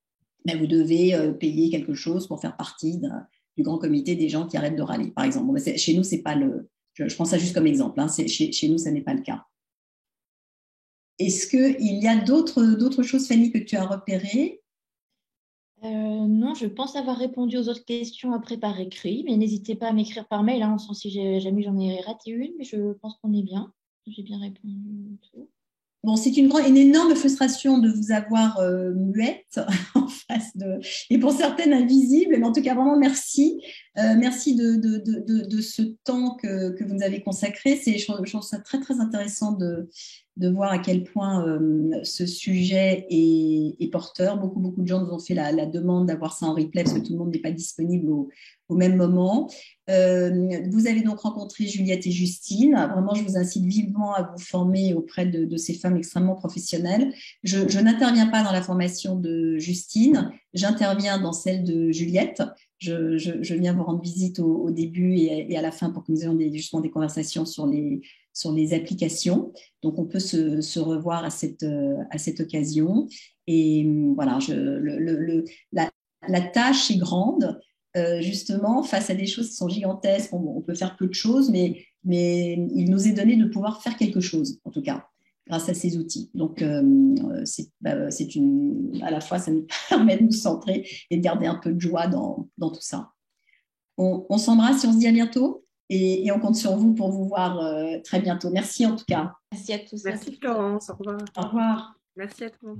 Speaker 1: ben vous devez payer quelque chose pour faire partie du grand comité des gens qui arrêtent de râler, par exemple. Bon, ben chez nous, c'est pas je prends ça juste comme exemple, hein, chez nous, ça n'est pas le cas. Est-ce qu'il y a d'autres choses, Fanny, que tu as repérées ?
Speaker 4: Non, je pense avoir répondu aux autres questions après par écrit, mais n'hésitez pas à m'écrire par mail, hein, si jamais j'en ai raté une, mais je pense qu'on est bien. J'ai bien répondu à tout.
Speaker 1: Bon, c'est une énorme frustration de vous avoir muette en face de, et pour certaines invisible, mais en tout cas, vraiment merci. Merci de ce temps que vous nous avez consacré. Je trouve ça très, très intéressant de voir à quel point ce sujet est porteur. Beaucoup, beaucoup de gens nous ont fait la demande d'avoir ça en replay parce que tout le monde n'est pas disponible au même moment. Vous avez donc rencontré Juliette et Justine. Vraiment, je vous incite vivement à vous former auprès de ces femmes extrêmement professionnelles. Je n'interviens pas dans la formation de Justine, j'interviens dans celle de Juliette. Je viens vous rendre visite au début et à la fin pour que nous ayons justement des conversations sur les applications. Donc, on peut se revoir à cette occasion. Et voilà, la tâche est grande. Justement, face à des choses qui sont gigantesques, on peut faire peu de choses, mais il nous est donné de pouvoir faire quelque chose, en tout cas, grâce à ces outils. Donc, à la fois, ça nous permet de nous centrer et de garder un peu de joie dans tout ça. On s'embrasse et on se dit à bientôt. Et on compte sur vous pour vous voir très bientôt. Merci en tout cas.
Speaker 4: Merci à tous.
Speaker 3: Merci Florence, au revoir.
Speaker 1: Au revoir.
Speaker 3: Merci à toi.